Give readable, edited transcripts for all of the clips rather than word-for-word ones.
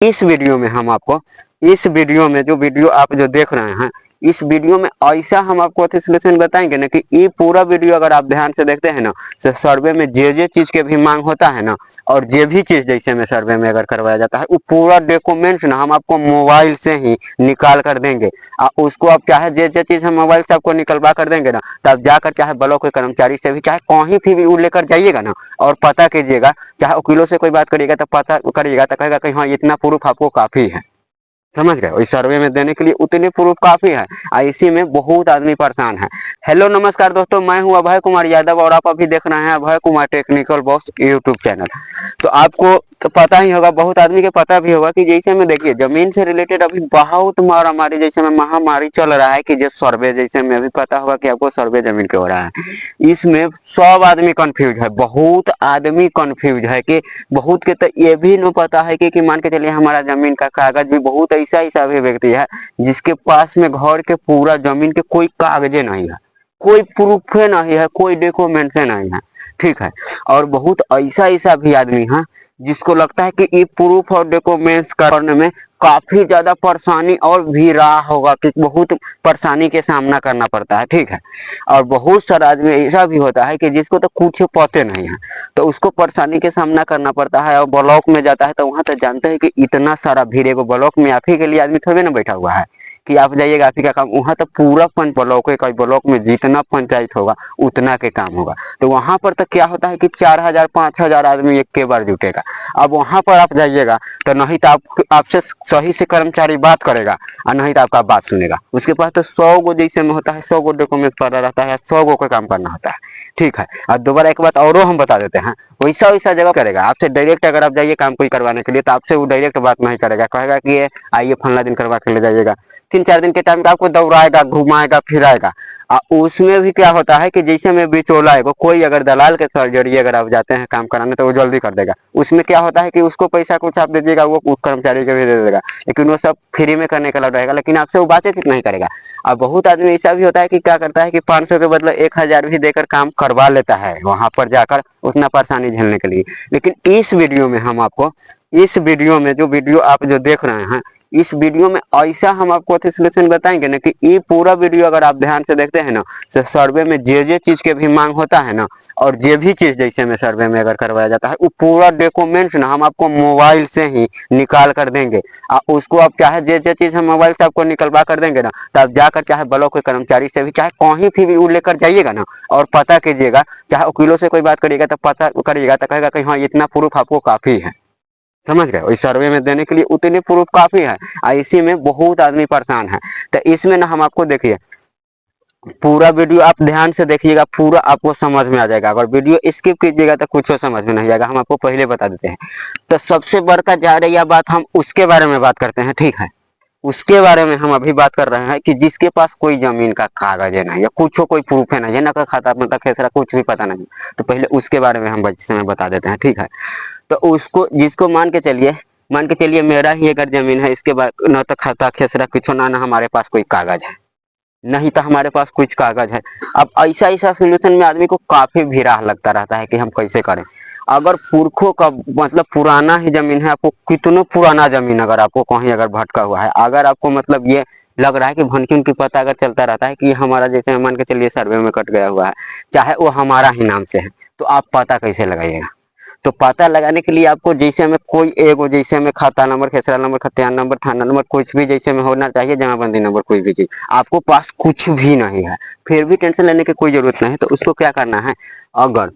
इस वीडियो में हम आपको इस वीडियो में जो वीडियो आप जो देख रहे हैं, इस वीडियो में ऐसा हम आपको सोल्यूशन बताएंगे ना कि ये पूरा वीडियो अगर आप ध्यान से देखते हैं ना तो सर्वे में जे चीज के भी मांग होता है ना, और जे भी चीज जैसे में सर्वे में अगर करवाया जाता है वो पूरा डॉक्यूमेंट्स ना हम आपको मोबाइल से ही निकाल कर देंगे। उसको आप चाहे जे चीज हम मोबाइल से आपको निकलवा कर देंगे ना, तो आप जाकर चाहे ब्लॉक के कर्मचारी से भी चाहे कहीं भी वो लेकर जाइएगा ना और पता कीजिएगा, चाहे वकीलों से कोई बात करिएगा तो पता करिएगा तो कहेगा कि हाँ इतना प्रूफ आपको काफी है। समझ गए, इस सर्वे में देने के लिए उतने प्रूफ काफी है। इसी में बहुत आदमी परेशान है। हेलो नमस्कार दोस्तों, मैं हूं अभय कुमार यादव और आप अभी देख रहे हैं Abhay Kumar technical boss YouTube channel. तो आपको तो पता ही होगा, बहुत आदमी के पता भी होगा कि जैसे में देखिए जमीन से रिलेटेड अभी बहुत मारामारी जैसे में महामारी चल रहा है कि जो सर्वे जैसे में अभी पता होगा कि आपको सर्वे जमीन के हो रहा है। इसमें सब आदमी कंफ्यूज है, बहुत आदमी कंफ्यूज है कि बहुत के तो ये भी नहीं पता है कि मान के चलिए हमारा जमीन का कागज भी बहुत ऐसा भी व्यक्ति है जिसके पास में घर के पूरा जमीन के कोई कागजे नहीं है, कोई प्रूफ नहीं है, कोई डॉक्यूमेंट नहीं है, ठीक है। और बहुत ऐसा भी आदमी है जिसको लगता है कि ये प्रूफ और डॉक्यूमेंट्स करने में काफी ज्यादा परेशानी और भी रहा होगा कि बहुत परेशानी के सामना करना पड़ता है, ठीक है। और बहुत सारा आदमी ऐसा भी होता है कि जिसको तो कुछ पते नहीं है तो उसको परेशानी के सामना करना पड़ता है और ब्लॉक में जाता है तो वहां तो जानते हैं कि इतना सारा भीड़ है। ब्लॉक में आप ही के लिए आदमी थोड़े ना बैठा हुआ है कि आप जाइएगा आप ही का काम, वहां तो पूरा ब्लॉक है, ब्लॉक में जितना पंचायत होगा उतना के काम होगा। तो वहां पर तो क्या होता है कि 4000 5000 आदमी एक के बार जुटेगा। अब वहां पर आप जाइएगा तो नहीं तो आपसे सही से कर्मचारी बात करेगा और नहीं तो आपका बात सुनेगा। उसके पास तो 100 गो जैसे में होता है, 100 गो डॉक्यूमेंट पड़ा रहता है, 100 गो का काम करना होता है, ठीक है। और दोबारा एक बात और हम बता देते हैं, वैसा जगह करेगा आपसे डायरेक्ट। अगर आप जाइए काम कोई करवाने के लिए तो आपसे वो डायरेक्ट बात नहीं करेगा, कहेगा कि ये आइए फला दिन करवा के ले जाइएगा। 3-4 दिन के टाइम का आपको दौड़ाएगा, घुमाएगा, फिराएगा। उसमें भी क्या होता है कि जैसे में बिचौला है कोई, अगर दलाल के जरिए अगर आप जाते हैं काम कराने तो वो जल्दी कर देगा। उसमें क्या होता है कि उसको पैसा कुछ आप दे दीजिएगा, वो कर्मचारी को भी दे देगा, लेकिन वो सब फ्री में करने का रहेगा, लेकिन आपसे वो बातचीत नहीं करेगा। अब बहुत आदमी ऐसा भी होता है कि क्या करता है कि 500 के बदले 1000 भी देकर काम करवा लेता है वहां पर जाकर उतना परेशानी झेलने के लिए। लेकिन इस वीडियो में हम आपको इस वीडियो में जो वीडियो आप जो देख रहे हैं, इस वीडियो में ऐसा हम आपको सोल्यूशन बताएंगे ना कि ये पूरा वीडियो अगर आप ध्यान से देखते हैं ना तो सर्वे में जे चीज के भी मांग होता है ना, और जे भी चीज जैसे में सर्वे में अगर करवाया जाता है वो पूरा डॉक्यूमेंट्स ना हम आपको मोबाइल से ही निकाल कर देंगे। उसको आप चाहे जे चीज हम मोबाइल से आपको निकलवा कर देंगे ना, तो आप जाकर चाहे ब्लॉक के कर्मचारी से भी चाहे कहीं भी वो लेकर जाइएगा ना और पता कीजिएगा, चाहे वकीलों से कोई बात करिएगा तो पता करिएगा तो कहेगा कि हाँ इतना प्रूफ आपको काफी है। समझ गए, इस सर्वे में देने के लिए उतने प्रूफ काफी है। इसी में बहुत आदमी परेशान है। तो इसमें ना हम आपको देखिए पूरा वीडियो आप ध्यान से देखिएगा, पूरा आपको समझ में आ जाएगा। अगर वीडियो स्किप कीजिएगा तो कुछ समझ में नहीं आएगा, हम आपको पहले बता देते हैं। तो सबसे बढ़कर जा रही है बात, हम उसके बारे में बात करते हैं, ठीक है। उसके बारे में हम अभी बात कर रहे हैं कि जिसके पास कोई जमीन का कागज है नहीं है, कुछ कोई प्रूफ है नहीं है, ना का खाता मतलब खेसरा कुछ भी पता नहीं, तो पहले उसके बारे में हम बता देते हैं, ठीक है। तो उसको जिसको मान के चलिए मेरा ही अगर जमीन है, इसके बाद न तो खाता खेसरा कुछ ना हमारे पास कोई कागज है, नहीं तो हमारे पास कुछ कागज है। अब ऐसा सोल्यूशन में आदमी को काफी भी राह लगता रहता है कि हम कैसे करें। अगर पुरखों का मतलब पुराना ही जमीन है, आपको कितनों पुराना जमीन अगर आपको कहीं अगर भटका हुआ है, अगर आपको मतलब ये लग रहा है कि भनकी उनकी पता अगर चलता रहता है कि हमारा जैसे मान के चलिए सर्वे में कट गया हुआ है, चाहे वो हमारा ही नाम से है, तो आप पता कैसे लगाइएगा। तो पता लगाने के लिए आपको जैसे में कोई एगो जैसे में खाता नंबर, खेसरा नंबर, खतियान नंबर, थाना नंबर कुछ भी जैसे में होना चाहिए, जमाबंदी नंबर, कोई भी चीज आपको पास कुछ भी नहीं है, फिर भी टेंशन लेने की कोई जरूरत नहीं है। तो उसको क्या करना है, अगर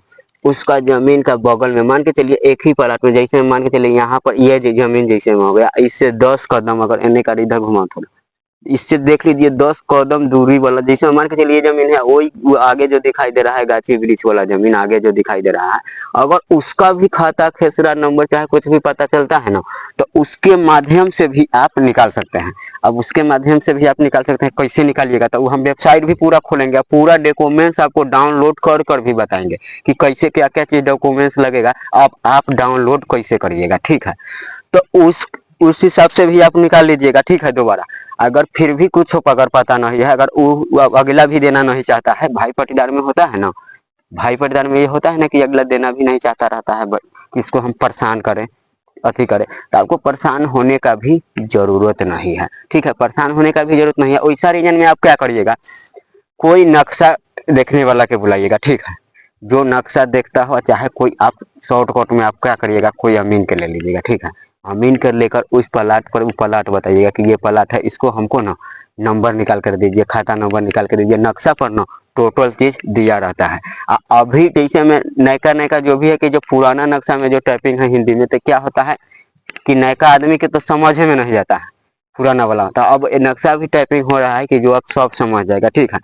उसका जमीन का बगल में मान के चलिए एक ही प्लाट में, जैसे मान के चलिए यहाँ पर ये जमीन जैसे में हो गया, इससे 10 कदम अगर एने का इधर घुमा थोड़ा, इससे देख लीजिए 10 कदम दूरी वाला जैसे मान के चलिए जमीन है, वही आगे जो दिखाई दे रहा है गाछी वृक्ष वाला जमीन आगे जो दिखाई दे रहा है, अगर उसका भी खाता खेसरा नंबर चाहे कुछ भी पता चलता है ना, तो उसके माध्यम से भी आप निकाल सकते हैं। अब उसके माध्यम से भी आप निकाल सकते हैं, कैसे निकालिएगा तो हम वेबसाइट भी पूरा खोलेंगे, पूरा डॉक्यूमेंट्स आपको डाउनलोड कर भी बताएंगे कि कैसे क्या क्या चीज डॉक्यूमेंट्स लगेगा, आप डाउनलोड कैसे करिएगा, ठीक है। तो उस हिसाब से भी आप निकाल लीजिएगा, ठीक है। दोबारा अगर फिर भी कुछ अगर पता नहीं है, अगर वो अगला भी देना नहीं चाहता है, भाई पटीदार में होता है ना, भाई पटीदार में ये होता है ना कि अगला देना भी नहीं चाहता रहता है, किसको हम परेशान करें, अति करे, तो आपको परेशान होने का भी जरूरत नहीं है। ठीक है, परेशान होने का भी जरूरत नहीं है। वैसा रीजन में आप क्या करिएगा, कोई नक्शा देखने वाला के बुलाइएगा। ठीक है, जो नक्शा देखता हो, चाहे कोई आप शॉर्टकट में आप क्या करिएगा, कोई अमीन के ले लीजिएगा। ठीक है, अमीन कर लेकर उस प्लाट पर वो प्लाट बताइएगा कि ये प्लाट है, इसको हमको ना नंबर निकाल कर दीजिए, खाता नंबर निकाल कर दीजिए। नक्शा पर ना टोटल चीज दिया रहता है। अभी जैसे में नयका नयका जो भी है कि जो पुराना नक्शा में जो टाइपिंग है हिंदी में, तो क्या होता है कि नयका आदमी के तो समझ में नहीं जाता है, पुराना वाला होता है। अब नक्शा भी टाइपिंग हो रहा है कि जो आप सब समझ जाएगा। ठीक है,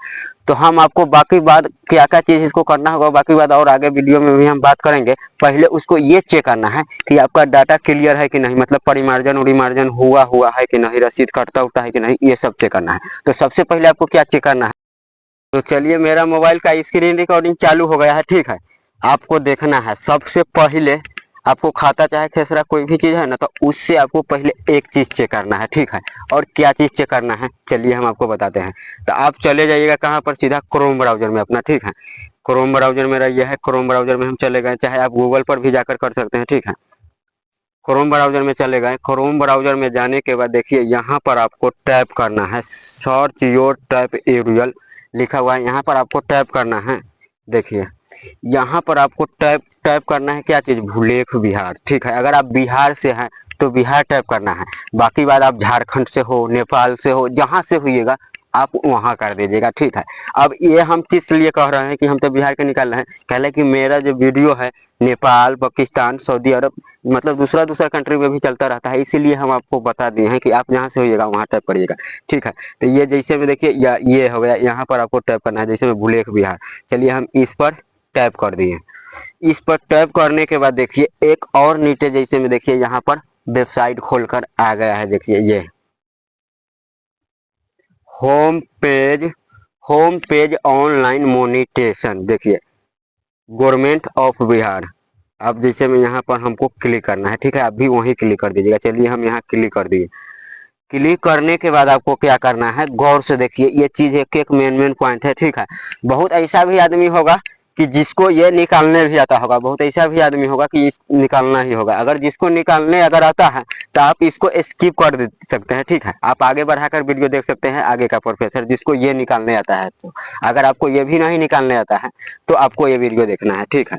तो हम आपको बाकी बात क्या क्या चीज इसको करना होगा, बाकी बात और आगे वीडियो में भी हम बात करेंगे। पहले उसको ये चेक करना है कि आपका डाटा क्लियर है कि नहीं, मतलब परिमार्जन उड़ीमार्जन हुआ है कि नहीं, रसीद कटता उठता है कि नहीं, ये सब चेक करना है। तो सबसे पहले आपको क्या चेक करना है, तो चलिए मेरा मोबाइल का स्क्रीन रिकॉर्डिंग चालू हो गया है। ठीक है, आपको देखना है सबसे पहले आपको खाता चाहे खेसरा कोई भी चीज है ना, तो उससे आपको पहले एक चीज चेक करना है। ठीक है, और क्या चीज चेक करना है चलिए हम आपको बताते हैं। तो आप चले जाइएगा कहाँ पर, सीधा क्रोम ब्राउजर में अपना। ठीक है, क्रोम ब्राउजर मेरा यह है, क्रोम ब्राउजर में हम चले गए, चाहे आप गूगल पर भी जाकर कर सकते हैं। ठीक है, क्रोम ब्राउजर में चले गए। क्रोम ब्राउजर में जाने के बाद देखिए यहाँ पर आपको टैप करना है, सर्च योर टैप एरियल लिखा हुआ है, यहाँ पर आपको टैप करना है। देखिए यहाँ पर आपको टैप टैप करना है क्या चीज, भूलेख बिहार। ठीक है, अगर आप बिहार से हैं तो बिहार टैप करना है। बाकी बात आप झारखंड से हो, नेपाल से हो, जहां से हुईएगा आप वहां कर दीजिएगा। ठीक है, अब ये हम किस लिए कह रहे हैं कि हम तो बिहार के निकाल रहे हैं, कहले कि मेरा जो वीडियो है नेपाल, पाकिस्तान, सऊदी अरब, मतलब दूसरा दूसरा कंट्री में भी चलता रहता है, इसीलिए हम आपको बता दिए हैं कि आप जहाँ से होइएगा वहाँ टैप करिएगा। ठीक है, तो ये जैसे में देखिए ये हो गया, यहाँ पर आपको टैप करना है, जैसे में भूलेख बिहार। चलिए हम इस पर टैप कर दिए। इस पर टैप करने के बाद देखिए एक और नीचे जैसे में देखिए यहाँ पर वेबसाइट खोलकर आ गया है। देखिए ये होम पेज ऑनलाइन मोनिटेशन, देखिए गवर्नमेंट ऑफ बिहार। अब जैसे में यहाँ पर हमको क्लिक करना है। ठीक है, आप भी वहीं क्लिक कर दीजिएगा। चलिए हम यहाँ क्लिक कर दिए। क्लिक करने के बाद आपको क्या करना है, गौर से देखिए, ये चीज एक एक मेन पॉइंट है। ठीक है, बहुत ऐसा भी आदमी होगा कि जिसको ये निकालने भी आता होगा, बहुत ऐसा भी आदमी होगा कि निकालना ही होगा। अगर जिसको निकालने अगर आता है तो आप इसको स्किप कर दे सकते हैं। ठीक है, आप आगे बढ़ाकर वीडियो देख सकते हैं आगे का प्रोफेसर जिसको ये निकालने आता है। तो अगर आपको ये भी नहीं निकालने आता है तो आपको ये वीडियो देखना है। ठीक है,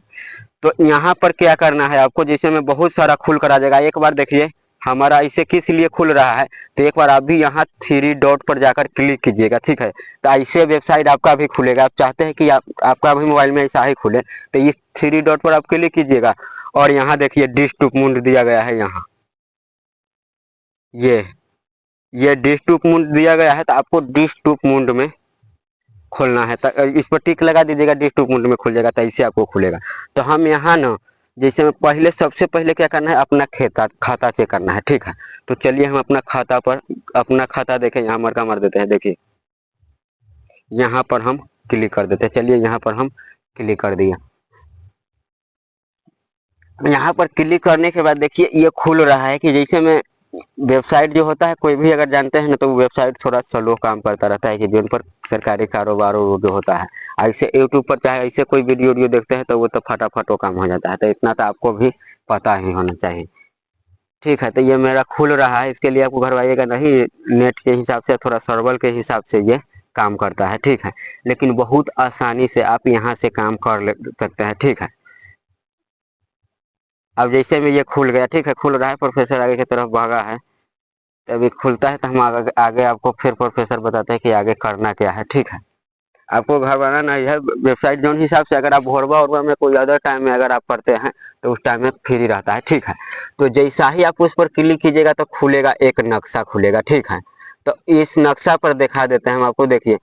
तो यहाँ पर क्या करना है आपको, जैसे में बहुत सारा खुल कर आ जाएगा। एक बार देखिए हमारा इसे किस लिए खुल रहा है, तो एक बार आप भी यहाँ 3 डॉट पर जाकर क्लिक कीजिएगा। ठीक है, तो ऐसे वेबसाइट आपका भी खुलेगा। आप चाहते हैं कि आपका भी मोबाइल में ऐसा ही खुले, तो इस 3 डॉट पर आप क्लिक कीजिएगा और यहाँ देखिए डिश टू मुंड दिया गया है। यहाँ ये डिश टू मुंड दिया गया है, तो आपको डिश टू मुंड में खोलना है। तो इस पर टिक लगा दीजिएगा, डिश टू मुंड में खुल जाएगा, तो ऐसे आपको खुलेगा। तो हम यहाँ ना जैसे में पहले सबसे पहले क्या करना है, अपना खाता चेक करना है। ठीक है, तो चलिए हम अपना खाता देखें, यहाँ मरका मार देते हैं। देखिए यहाँ पर हम क्लिक कर देते हैं। चलिए यहाँ पर हम क्लिक कर दिए। यहाँ पर क्लिक करने के बाद देखिए ये खुल रहा है कि जैसे में वेबसाइट जो होता है, कोई भी अगर जानते हैं ना, तो वेबसाइट थोड़ा स्लो काम करता रहता है कि जिन पर सरकारी कारोबार जो होता है, ऐसे यूट्यूब पर चाहे ऐसे कोई वीडियो देखते हैं तो वो तो फटाफट वो काम हो जाता है। तो इतना तो आपको भी पता ही होना चाहिए। ठीक है, तो ये मेरा खुल रहा है, इसके लिए आपको घरवाइएगा नहीं, नेट के हिसाब से, थोड़ा सर्वर के हिसाब से ये काम करता है। ठीक है, लेकिन बहुत आसानी से आप यहाँ से काम कर सकते हैं। ठीक है, अब जैसे में ये खुल गया। ठीक है, खुल रहा है, प्रोफेसर आगे की तरफ भागा है। तो अभी खुलता है तो हम आगे आपको फिर प्रोफेसर बताते हैं कि आगे करना क्या है। ठीक है, आपको घर बनाना है वेबसाइट जो हिसाब से, अगर आप भोरबा उरबा में कोई अदर टाइम में अगर आप करते हैं तो उस टाइम में फ्री रहता है। ठीक है, तो जैसा ही आप उस पर क्लिक कीजिएगा तो खुलेगा, एक नक्शा खुलेगा। ठीक है, तो इस नक्शा पर दिखा देते हैं हम आपको। देखिए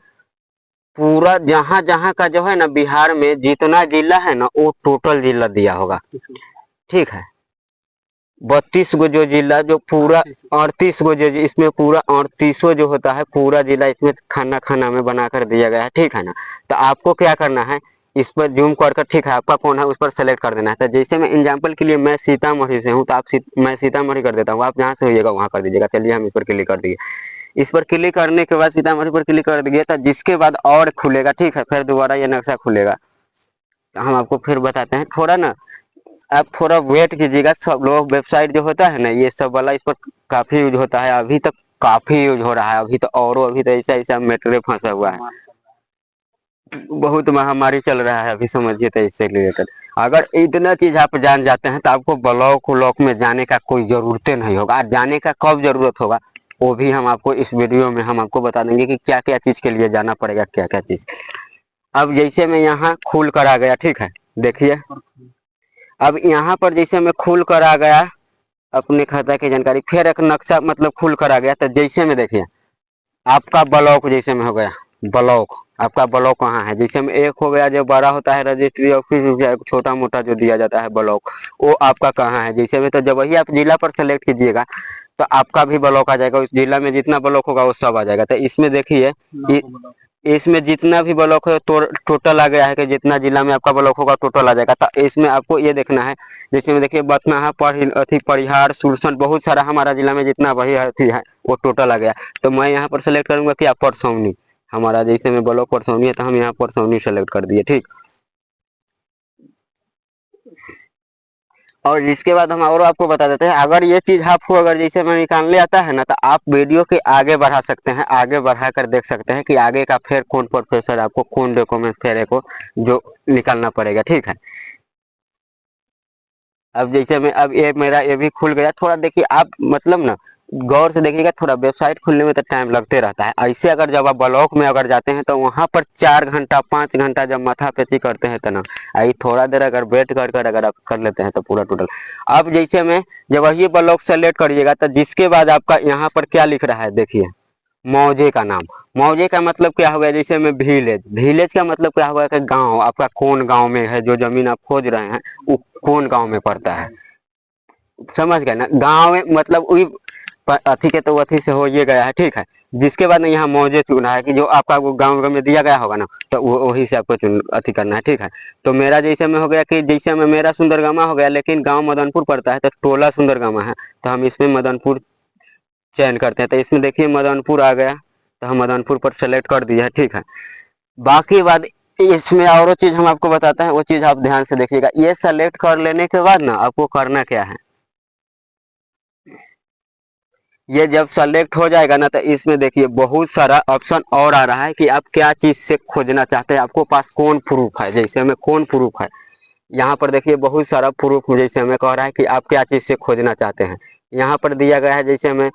पूरा जहाँ जहाँ का जो है ना बिहार में जितना जिला है ना, वो टोटल जिला दिया होगा। ठीक है, 32 गो जो जिला, जो पूरा 38 गो जो इसमें पूरा 38 जो होता है पूरा जिला, इसमें खाना खाना में बनाकर दिया गया है। ठीक है ना, तो आपको क्या करना है, इस पर जूम कर, ठीक है, आपका कौन है उस पर सेलेक्ट कर देना है। तो जैसे मैं एग्जांपल के लिए मैं सीतामढ़ी से हूँ, तो मैं सीतामढ़ी कर देता हूँ, आप जहाँ से होइएगा वहाँ कर दीजिएगा। चलिए हम इस पर क्लिक कर दिए। इस पर क्लिक करने के बाद सीतामढ़ी पर क्लिक कर दिए, तो जिसके बाद और खुलेगा। ठीक है, फिर दोबारा ये नक्शा खुलेगा। हम आपको फिर बताते हैं, थोड़ा ना आप थोड़ा वेट कीजिएगा। सब लोग वेबसाइट जो होता है ना ये सब वाला इस पर काफी यूज होता है, अभी तक काफी यूज हो रहा है, अभी तो और अभी तो ऐसा ऐसा मेटेरियल फंसा हुआ है, बहुत महामारी चल रहा है अभी, समझिए। तो इससे रिलेटेड अगर इतना चीज आप जान जाते हैं तो आपको ब्लॉक व्लॉक में जाने का कोई जरूरत नहीं होगा। और जाने का कब जरूरत होगा वो भी हम आपको इस वीडियो में हम आपको बता देंगे कि क्या क्या चीज के लिए जाना पड़ेगा, क्या क्या चीज। अब जैसे मैं यहाँ खुल कर आ गया, ठीक है, देखिए अब यहाँ पर जैसे मैं खुल कर आ गया अपने खाता की जानकारी, फिर एक नक्शा मतलब खुल कर आ गया। तो जैसे में देखिए आपका ब्लॉक जैसे में हो गया, ब्लॉक आपका ब्लॉक कहाँ है, जैसे में एक हो गया जो बड़ा होता है रजिस्ट्री ऑफिस, एक छोटा मोटा जो दिया जाता है ब्लॉक, वो आपका कहाँ है जैसे में। तो जब वही आप जिला पर सेलेक्ट कीजिएगा तो आपका भी ब्लॉक आ जाएगा, उस जिला में जितना ब्लॉक होगा वो सब आ जाएगा। तो इसमें देखिए इसमें जितना भी ब्लॉक है तो टोटल आ गया है कि जितना जिला में आपका ब्लॉक होगा टोटल आ जाएगा। तो इसमें आपको ये देखना है, जैसे में देखिए बथनाहा परिहार सुरसन, बहुत सारा हमारा जिला में जितना वही अथी है वो टोटल आ गया। तो मैं यहाँ पर सेलेक्ट करूंगा कि आप परसौनी, हमारा जैसे में ब्लॉक परसौनी है तो हम यहाँ परसौनी सेलेक्ट कर दिए, ठीक। और इसके बाद हम और आपको बता देते हैं, अगर ये चीज आपको अगर जैसे में निकालने आता है ना तो आप वीडियो के आगे बढ़ा सकते हैं, आगे बढ़ा कर देख सकते हैं कि आगे का फिर कौन प्रोफेसर आपको कौन डॉक्यूमेंट फिर को जो निकालना पड़ेगा, ठीक है। अब जैसे में अब ये मेरा ये भी खुल गया, थोड़ा देखिए आप मतलब ना गौर से देखिएगा, थोड़ा वेबसाइट खुलने में तो टाइम लगते रहता है। ऐसे अगर जब आप ब्लॉक में अगर जाते हैं तो वहां पर 4 घंटा 5 घंटा जब माथा पेची करते हैं तो ना आई थोड़ा देर अगर वेट कर कर अगर आप कर लेते हैं तो पूरा टोटल। अब जैसे में जब वही ब्लॉक सेलेक्ट करिएगा तो जिसके बाद आपका यहाँ पर क्या लिख रहा है देखिए, मौजे का नाम। मौजे का मतलब क्या हो गया, जैसे में विलेज, विलेज का मतलब क्या होगा कि गांव, आपका कौन गांव में है, जो जमीन आप खोज रहे हैं वो कौन गांव में पड़ता है, समझ गए ना। गांव में मतलब वही अथी के तो अथी से हो ये गया है, ठीक है। जिसके बाद ना यहाँ मौजे चुना है कि जो आपका वो गांव में दिया गया होगा ना तो वो वही से आपको चुन अथी करना है, ठीक है। तो मेरा जैसे में हो गया कि जैसे में मेरा सुंदरगामा हो गया, लेकिन गांव मदनपुर पड़ता है तो टोला सुंदरगामा है, तो हम इसमें मदनपुर चयन करते हैं। तो इसमें देखिए मदनपुर आ गया तो हम मदनपुर पर सेलेक्ट कर दिया है, ठीक है। बाकी बात इसमें और चीज हम आपको बताते हैं, वो चीज आप ध्यान से देखिएगा। ये सेलेक्ट कर लेने के बाद ना आपको करना क्या है, ये जब सेलेक्ट हो जाएगा ना तो इसमें देखिए बहुत सारा ऑप्शन और आ रहा है कि आप क्या चीज से खोजना चाहते हैं, आपको पास कौन प्रूफ है, जैसे हमें कौन प्रूफ है। यहाँ पर देखिए बहुत सारा प्रूफ जैसे हमें कह रहा है कि आप क्या चीज से खोजना चाहते हैं। यहाँ पर दिया गया है जैसे हमें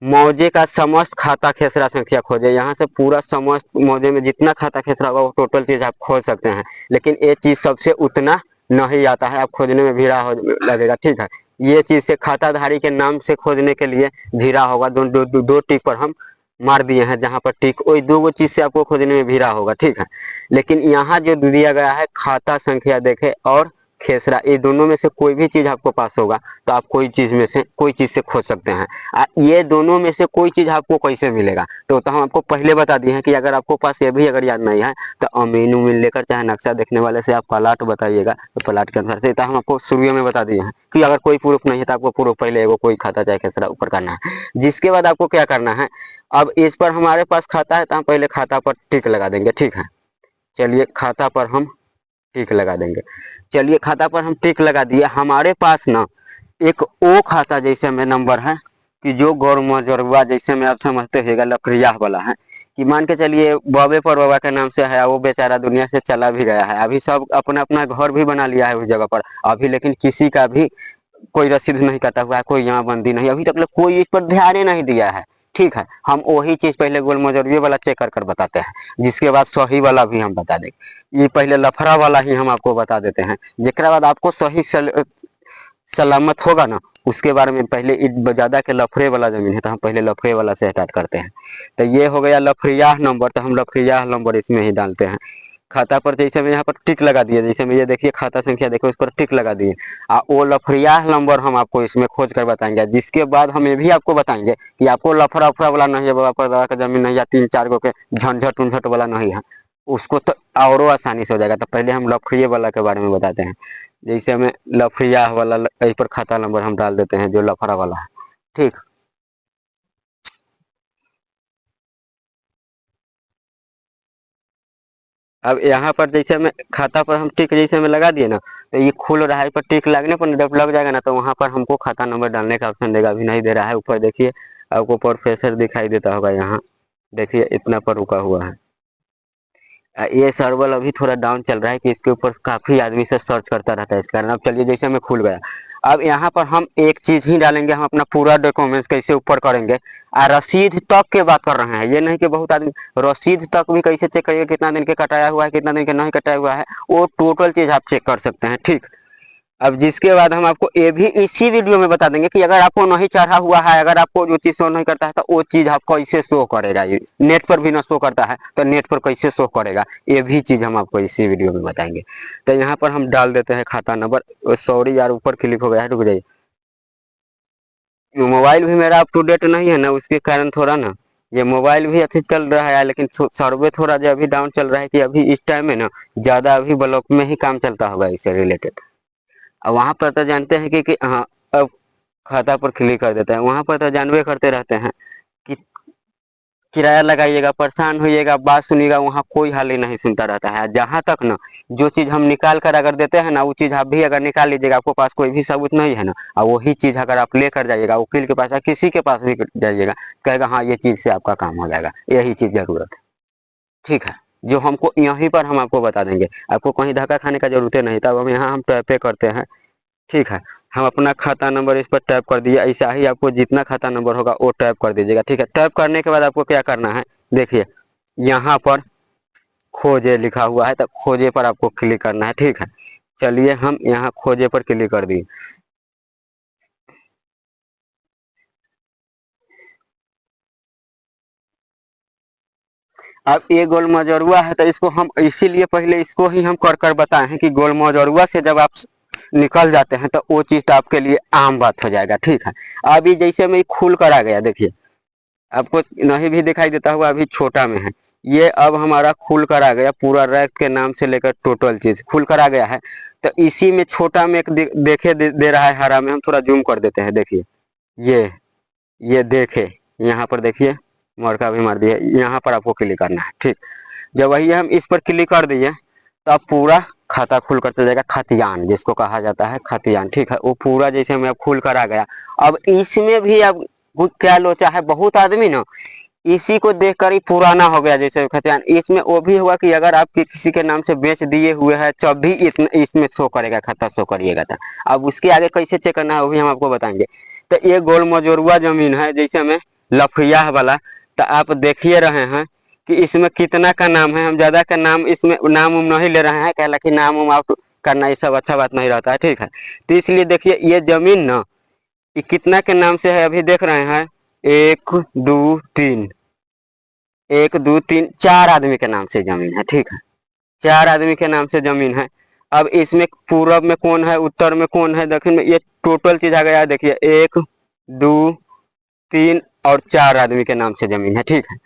मौजे का समस्त खाता खेसरा संख्या खोजे, यहाँ से पूरा समस्त मौजे में जितना खाता खेसरा होगा वो टोटल चीज आप खोज सकते हैं। लेकिन ये चीज सबसे उतना नहीं आता है, आप खोजने में भीड़ा हो लगेगा, ठीक है। ये चीज से खाताधारी के नाम से खोजने के लिए भीड़ा होगा, दो टिक पर हम मार दिए हैं, जहाँ पर टिक वही दो चीज से आपको खोजने में भीड़ा होगा, ठीक है। लेकिन यहाँ जो दिया गया है खाता संख्या देखे और खेसरा, ये दोनों में से कोई भी चीज आपको पास होगा तो आप कोई चीज में से कोई चीज से खोज सकते हैं। ये दोनों में से कोई चीज आपको कैसे मिलेगा तो हम आपको पहले बता दिए हैं कि अगर आपको पास ये भी अगर याद नहीं है तो अमीन उमीन लेकर चाहे नक्शा देखने वाले से आप प्लाट बताइएगा, तो प्लाट के अनुसार से तो हम आपको शुरू में बता दिए हैं कि अगर कोई प्रूफ नहीं है तो आपको प्रूफ पहले एगो कोई खाता चाहे खेसरा ऊपर करना है। जिसके बाद आपको क्या करना है, अब इस पर हमारे पास खाता है तो हम पहले खाता पर टिक लगा देंगे, ठीक है। चलिए खाता पर हम टिक लगा देंगे। चलिए खाता पर हम टिक लगा दिए। हमारे पास ना एक ओ खाता जैसे में नंबर है कि जो गौर मजरवा जैसे में आप समझते होगा लकड़िया वाला है, कि मान के चलिए बाबे पर बाबा के नाम से है, वो बेचारा दुनिया से चला भी गया है, अभी सब अपना अपना घर भी बना लिया है उस जगह पर अभी, लेकिन किसी का भी कोई रसीद नहीं कटा हुआ है, कोई यहाँ बंदी नहीं, अभी तक कोई इस पर ध्यान ही नहीं दिया है, ठीक है। हम वही चीज पहले गोल मजरूरी वाला चेक कर कर बताते हैं, जिसके बाद सही वाला भी हम बता देंगे। ये पहले लफड़ा वाला ही हम आपको बता देते हैं, जिसके बाद आपको सही सलामत होगा ना उसके बारे में पहले ज्यादा के लफड़े वाला जमीन है तो हम पहले लफड़े वाला से स्टार्ट करते हैं। तो ये हो गया लफड़ियाह नंबर, तो हम लफड़ियाह नंबर इसमें ही डालते हैं। खाता पर जैसे में यहाँ पर टिक लगा दिए, जैसे में ये देखिए खाता संख्या देखो इस पर टिक लगा दिए, वो लफड़ियाह नंबर हम आपको इसमें खोज कर बताएंगे। जिसके बाद हम ये भी आपको बताएंगे कि आपको लफड़ा उफड़ा वाला नहीं है, बाबा पर दादा का जमीन नहीं है, 3 4 गो के झंझट उंझट वाला नहीं है, उसको तो और आसानी से हो जाएगा। तो पहले हम लफड़िए वाला के बारे में बताते हैं। जैसे हमें लफड़िया वाला इस पर खाता नंबर हम डाल देते हैं जो लफड़ा वाला है, ठीक। अब यहाँ पर जैसे मैं खाता पर हम टिक जैसे में लगा दिए ना, तो ये खुल रहा है, पर टिक लगने पर जब लग जाएगा ना तो वहाँ पर हमको खाता नंबर डालने का ऑप्शन देगा, अभी नहीं दे रहा है। ऊपर देखिए आपको प्रोफेसर दिखाई देता होगा, यहाँ देखिए इतना पर रुका हुआ है। ये सर्वर अभी थोड़ा डाउन चल रहा है कि इसके ऊपर काफी आदमी से सर्च करता रहता है इस कारण। अब चलिए जैसे हमें खुल गया, अब यहाँ पर हम एक चीज ही डालेंगे, हम अपना पूरा डॉक्यूमेंट्स कैसे ऊपर करेंगे। रसीद तक के बात कर रहे हैं, ये नहीं कि बहुत आदमी रसीद तक भी कैसे चेक करिए, कितना दिन के कटाया हुआ है, कितना दिन के नहीं कटाया हुआ है, वो टोटल चीज आप चेक कर सकते हैं, ठीक। अब जिसके बाद हम आपको ये भी इसी वीडियो में बता देंगे कि अगर आपको नहीं चढ़ा हुआ है, अगर आपको जो चीज शो नहीं करता है तो वो चीज आपको कैसे शो करेगा। ये नेट पर भी ना शो करता है तो नेट पर कैसे शो करेगा, ये भी चीज हम आपको इसी वीडियो में बताएंगे। तो यहाँ पर हम डाल देते हैं खाता नंबर। सॉरी यार, ऊपर क्लिक हो गया है, रुक जाइए। मोबाइल भी मेरा अप टू डेट नहीं है ना, उसके कारण थोड़ा ना ये मोबाइल भी अच्छी चल रहा है, लेकिन सर्वे थोड़ा जो अभी डाउन चल रहा है कि अभी इस टाइम में ना ज्यादा अभी ब्लॉक में ही काम चलता होगा इससे रिलेटेड। वहां पर तो जानते हैं कि हाँ, अब खाता पर क्लिक कर देते हैं। वहां पर तो जानवे करते रहते हैं कि किराया लगाइएगा, परेशान होइएगा, बात सुनिएगा, वहाँ कोई हाल ही नहीं सुनता रहता है। जहां तक ना जो चीज हम निकाल कर अगर देते हैं ना, वो चीज आप भी अगर निकाल लीजिएगा, आपको पास कोई भी सबूत नहीं है ना, और वही चीज अगर आप लेकर जाइएगा वकील के पास या किसी के पास भी जाइएगा, कहेगा हाँ ये चीज से आपका काम हो जाएगा, यही चीज जरूरत है, ठीक है। जो हमको यहीं पर हम आपको बता देंगे, आपको कहीं धक्का खाने का जरूरत नहीं। तब हम यहाँ हम पे करते हैं, ठीक है। हम अपना खाता नंबर इस पर टाइप कर दिए, ऐसा ही आपको जितना खाता नंबर होगा वो टाइप कर दीजिएगा, ठीक है। टाइप करने के बाद आपको क्या करना है, देखिए यहाँ पर खोजे लिखा हुआ है, तो खोजे पर आपको क्लिक करना है, ठीक है। चलिए हम यहाँ खोजे पर क्लिक कर दिए। अब ये गोल मजरुआ है, तो इसको हम इसीलिए पहले इसको ही हम कर कर बताए हैं कि गोल मजरुआ से जब आप निकल जाते हैं तो वो चीज तो आपके लिए आम बात हो जाएगा, ठीक है। अभी जैसे मैं खुल कर आ गया, देखिए आपको नहीं भी दिखाई देता हुआ, अभी छोटा में है ये। अब हमारा खुल कर आ गया, पूरा रैक के नाम से लेकर टोटल चीज खुल कर आ गया है। तो इसी में छोटा में एक देखे दे रहा है हरा में, हम थोड़ा जूम कर देते हैं, देखिए ये देखे, यहाँ पर देखिए मरका भी मार दिया, यहाँ पर आपको क्लिक करना है, ठीक। जब वही हम इस पर क्लिक कर दिए तो अब पूरा खाता खुल कर चल जाएगा, खतियान जिसको कहा जाता है, खतियान, ठीक है। वो पूरा जैसे में अब खुल कर आ गया। अब इसमें भी अब क्या लोचा है, बहुत आदमी ना इसी को देखकर ही पुराना हो गया जैसे खतियान। इसमें वो भी होगा कि अगर आप किसी के नाम से बेच दिए हुए हैं तब भी इसमें शो करेगा, खाता शो करिएगा था। अब उसके आगे कैसे चेक करना है वो भी हम आपको बताएंगे। तो ये गोल मजोरुआ जमीन है जैसे में लफिया वाला, तो आप देखिए रहे हैं कि इसमें कितना का नाम है। हम ज्यादा का नाम इसमें नाम उम नहीं ले रहे हैं, कहला कि नाम उम आउट करना ये सब अच्छा बात नहीं रहता है, ठीक है। तो इसलिए देखिए ये जमीन ना ये कितना के नाम से है, अभी देख रहे हैं 1 2 3, 1 2 3 4 आदमी के नाम से जमीन है, ठीक है। 4 आदमी के नाम से जमीन है। अब इसमें पूरब में कौन है, उत्तर में कौन है, दक्षिण में, ये टोटल चीज आ गया है। देखिए 1 2 3 और 4 आदमी के नाम से जमीन है, ठीक है।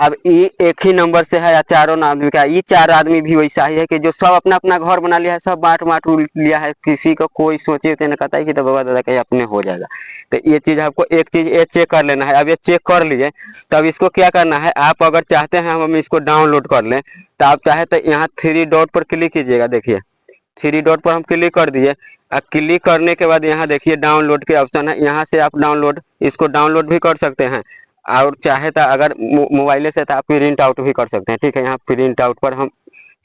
अब ये एक ही नंबर से है या चारों आदमी का, ये 4 आदमी भी वैसा ही है कि जो सब अपना अपना घर बना लिया है, सब बांट बांट लिया है, किसी को कोई सोचे तो कहता है कि तो बाबा दादा के अपने हो जाएगा। तो ये चीज आपको एक चीज ये चेक कर लेना है। अब ये चेक कर लिए तब इसको क्या करना है, आप अगर चाहते हैं हम इसको डाउनलोड कर लें तो आप चाहे तो यहाँ 3 डॉट पर क्लिक कीजिएगा, देखिए 3 डॉट पर हम क्लिक कर दिए। अब क्लिक करने के बाद यहाँ देखिए डाउनलोड के ऑप्शन है, यहाँ से आप डाउनलोड इसको डाउनलोड भी कर सकते हैं, और चाहे तो अगर मोबाइल से तो आप प्रिंट आउट भी कर सकते हैं, ठीक है। यहाँ प्रिंट आउट पर हम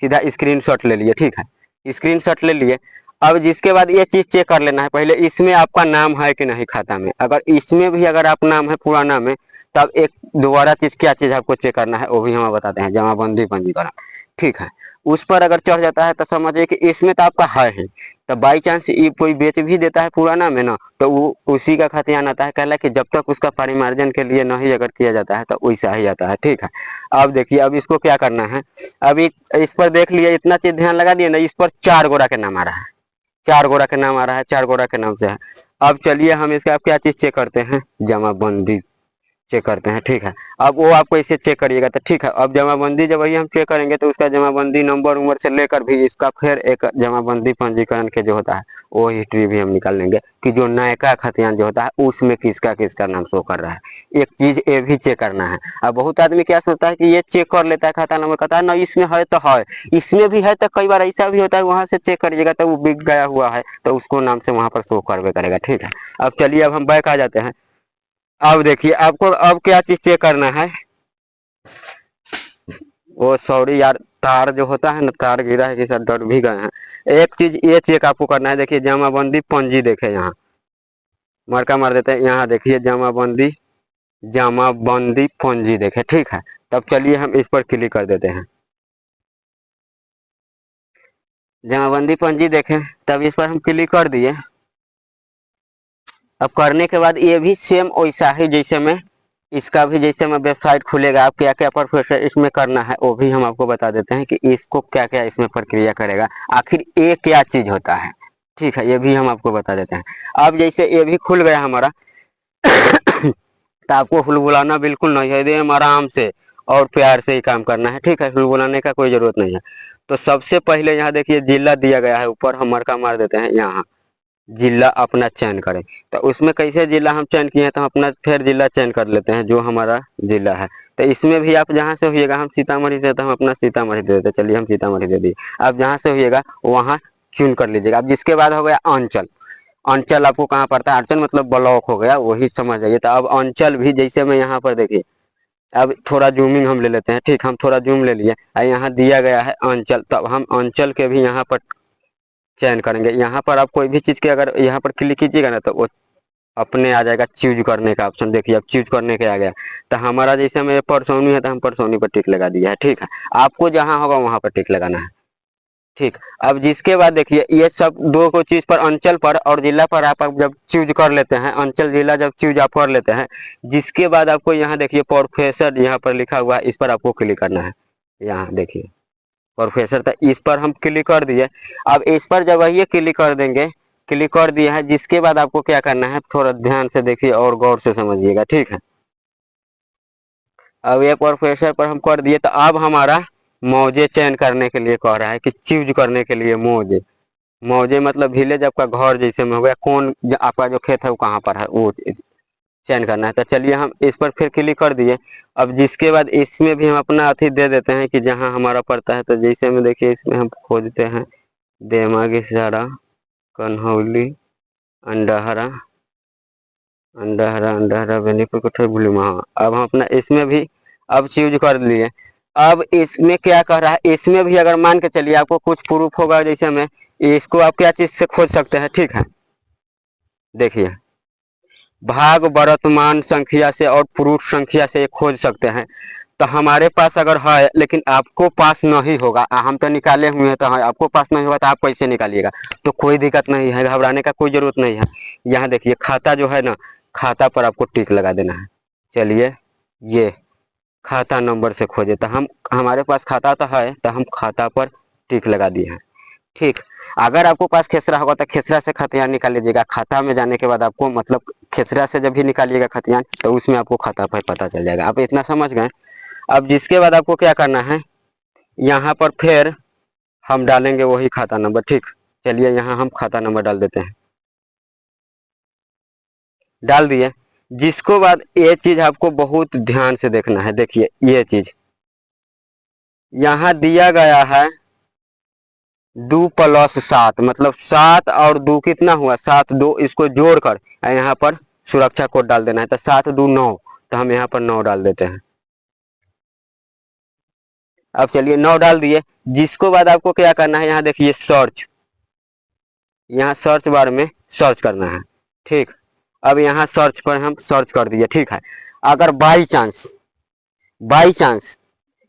सीधा स्क्रीनशॉट ले लिए, ठीक है, स्क्रीनशॉट ले लिए। अब जिसके बाद ये चीज चेक कर लेना है पहले इसमें आपका नाम है कि नहीं खाता में। अगर इसमें भी अगर आप नाम है पूरा नाम है, तब एक दोबारा चीज क्या चीज आपको चेक करना है वो भी हम बताते हैं, जमाबंदी पंजीकरण, ठीक है। उस पर अगर चढ़ जाता है तो समझिए कि इसमें तो आपका है। तो बाई चांस ये कोई बेच भी देता है पुराना में ना, तो वो उसी का खतियान आता है, कहला कि जब तक उसका परिमार्जन के लिए नहीं अगर किया जाता है तो वैसा ही आता है, ठीक है। अब देखिए अब इसको क्या करना है, अभी इस पर देख लिया, इतना चीज ध्यान लगा दिया ना, इस पर 4 गोरा के नाम आ रहा है, 4 गोरा के नाम आ रहा है, 4 गोरा के नाम से है। अब चलिए हम इसका क्या चीज चेक करते हैं, जमाबंदी चेक करते हैं, ठीक है। अब वो आपको इसे चेक करिएगा तो ठीक है। अब जमाबंदी जब वही हम चेक करेंगे तो उसका जमाबंदी नंबर उम्र से लेकर भी इसका फिर एक जमाबंदी पंजीकरण के जो होता है वो हिस्ट्री भी हम निकाल लेंगे कि जो नयका खतियान जो होता है उसमें किसका किसका नाम शो कर रहा है। एक चीज ये भी चेक करना है। अब बहुत आदमी क्या सोचता है कि ये चेक कर लेता है खाता नंबर, कहता है ना इसमें है तो है, इसमें भी है, तो कई बार ऐसा भी होता है वहां से चेक करिएगा तो वो बिक गया हुआ है तो उसको नाम से वहां पर शो करवे करेगा, ठीक है। अब चलिए अब हम बैक आ जाते हैं। अब देखिए आपको अब क्या चीज चेक करना है, वो सॉरी यार तार जो होता है ना, तार गिरा है कि सर डर भी गए हैं। एक चीज ये चेक आपको करना है, देखिए जमाबंदी पंजी देखे यहाँ मार्का मार देते हैं, यहाँ देखिए जमाबंदी जमाबंदी पंजी देखे, ठीक है। तब चलिए हम इस पर क्लिक कर देते हैं, जमाबंदी पंजी देखें, तब इस पर हम क्लिक कर दिए। अब करने के बाद ये भी सेम वैसा ही जैसे मैं इसका भी जैसे मैं वेबसाइट खुलेगा, आप क्या क्या प्रोसेस इसमें करना है वो भी हम आपको बता देते हैं कि इसको क्या क्या इसमें प्रक्रिया करेगा, आखिर ये क्या चीज होता है, ठीक है। ये भी हम आपको बता देते हैं। अब जैसे ये भी खुल गया हमारा तो आपको हुलबुलाना बिल्कुल नहीं है, एकदम आराम से और प्यार से ही काम करना है, ठीक है। हुलबुलाने का कोई जरूरत नहीं है। तो सबसे पहले यहाँ देखिए जिला दिया गया है, ऊपर हम मरका मार देते हैं, यहाँ जिला अपना चयन करें। तो उसमें कैसे जिला हम चयन किए हैं तो हम अपना फिर जिला चयन कर लेते हैं जो हमारा जिला है। तो इसमें भी आप जहाँ से होइएगा, हम सीतामढ़ी से तो हम अपना सीतामढ़ी दे देते, चलिए हम सीतामढ़ी दे दिए। आप जहाँ से होइएगा वहाँ चुन कर लीजिएगा। अब जिसके बाद हो गया अंचल, अंचल आपको कहाँ पड़ता है, अंचल मतलब ब्लॉक हो गया, वही समझ जाइए। तो अब अंचल भी जैसे मैं यहाँ पर देखिए, अब थोड़ा जूमिंग हम ले लेते हैं, ठीक, हम थोड़ा जूम ले लिए, यहाँ दिया गया है अंचल, तब हम अंचल के भी यहाँ पर चयन करेंगे। यहाँ पर आप कोई भी चीज के अगर यहाँ पर क्लिक कीजिएगा ना तो वो अपने आ जाएगा चूज करने का ऑप्शन, देखिए अब चूज करने के आ गया। तो हमारा जैसे में परसौनी है तो हम परसौनी पर टिक लगा दिया है, ठीक है। आपको जहाँ होगा वहां पर टिक लगाना है, ठीक। अब जिसके बाद देखिए ये सब दो को चीज पर अंचल पर और जिला पर आप जब चूज कर लेते हैं, अंचल जिला जब चूज आप कर लेते हैं, जिसके बाद आपको यहाँ देखिए प्रोफेसर यहाँ पर लिखा हुआ है, इस पर आपको क्लिक करना है। यहाँ देखिए प्रोफेसर था, इस पर हम क्लिक कर दिए। अब इस पर जब ये क्लिक कर देंगे, क्लिक कर दिया है, जिसके बाद आपको क्या करना है थोड़ा ध्यान से देखिए और गौर से समझिएगा, ठीक है। अब ये प्रोफेसर पर हम कर दिए, तो अब हमारा मौजे चयन करने के लिए कह रहा है कि चूज करने के लिए मौजे, मौजे मतलब विलेज आपका घर जैसे में हो गया, कौन आपका जो खेत है वो कहाँ पर है वो चयन करना है। तो चलिए हम इस पर फिर क्लिक कर दिए। अब जिसके बाद इसमें भी हम अपना अथी दे देते हैं कि जहां हमारा पड़ता है। तो जैसे में देखिए इसमें हम खोजते हैं देमागी सारा कन्हौली अंडहरा अंडहरा अंडहरा बेनीपुर कोठर गुलीमा। अब हम अपना इसमें भी अब चूज कर लिए। अब इसमें क्या कह रहा है, इसमें भी अगर मान के चलिए आपको कुछ प्रूफ होगा, जैसे में इसको आप क्या चीज से खोज सकते हैं, ठीक है। देखिए भाग वर्तमान संख्या से और पुरुष संख्या से खोज सकते हैं। तो हमारे पास अगर है लेकिन आपको पास नहीं होगा, हम तो निकाले हुए हैं तो है, आपको पास नहीं होगा तो आप कैसे निकालिएगा। तो कोई दिक्कत नहीं है, घबराने का कोई जरूरत नहीं है। यहाँ देखिए खाता जो है ना, खाता पर आपको टिक लगा देना है। चलिए ये खाता नंबर से खोजे, तो हम हमारे पास खाता तो है तो हम खाता पर टिक लगा दिए हैं, ठीक। अगर आपको पास खेसरा होगा तो खेसरा से खतियान निकाल लीजिएगा। खाता में जाने के बाद आपको मतलब खेसरा से जब भी निकालिएगा खतियान तो उसमें आपको खाता पर पता चल जाएगा। आप इतना समझ गए। अब जिसके बाद आपको क्या करना है, यहाँ पर फिर हम डालेंगे वही खाता नंबर, ठीक। चलिए यहाँ हम खाता नंबर डाल देते हैं, डाल दिए। जिसको बाद ये चीज आपको बहुत ध्यान से देखना है। देखिए ये चीज यहाँ दिया गया है 2+7 मतलब 7 और 2 कितना हुआ 7, 2 इसको जोड़कर यहाँ पर सुरक्षा कोड डाल देना है। तो 7 2 9, तो हम यहाँ पर 9 डाल देते हैं। अब चलिए 9 डाल दिए। जिसको बाद आपको क्या करना है, यहाँ देखिए सर्च, यहाँ सर्च बार में सर्च करना है, ठीक। अब यहाँ सर्च पर हम सर्च कर दिए, ठीक है। अगर बाई चांस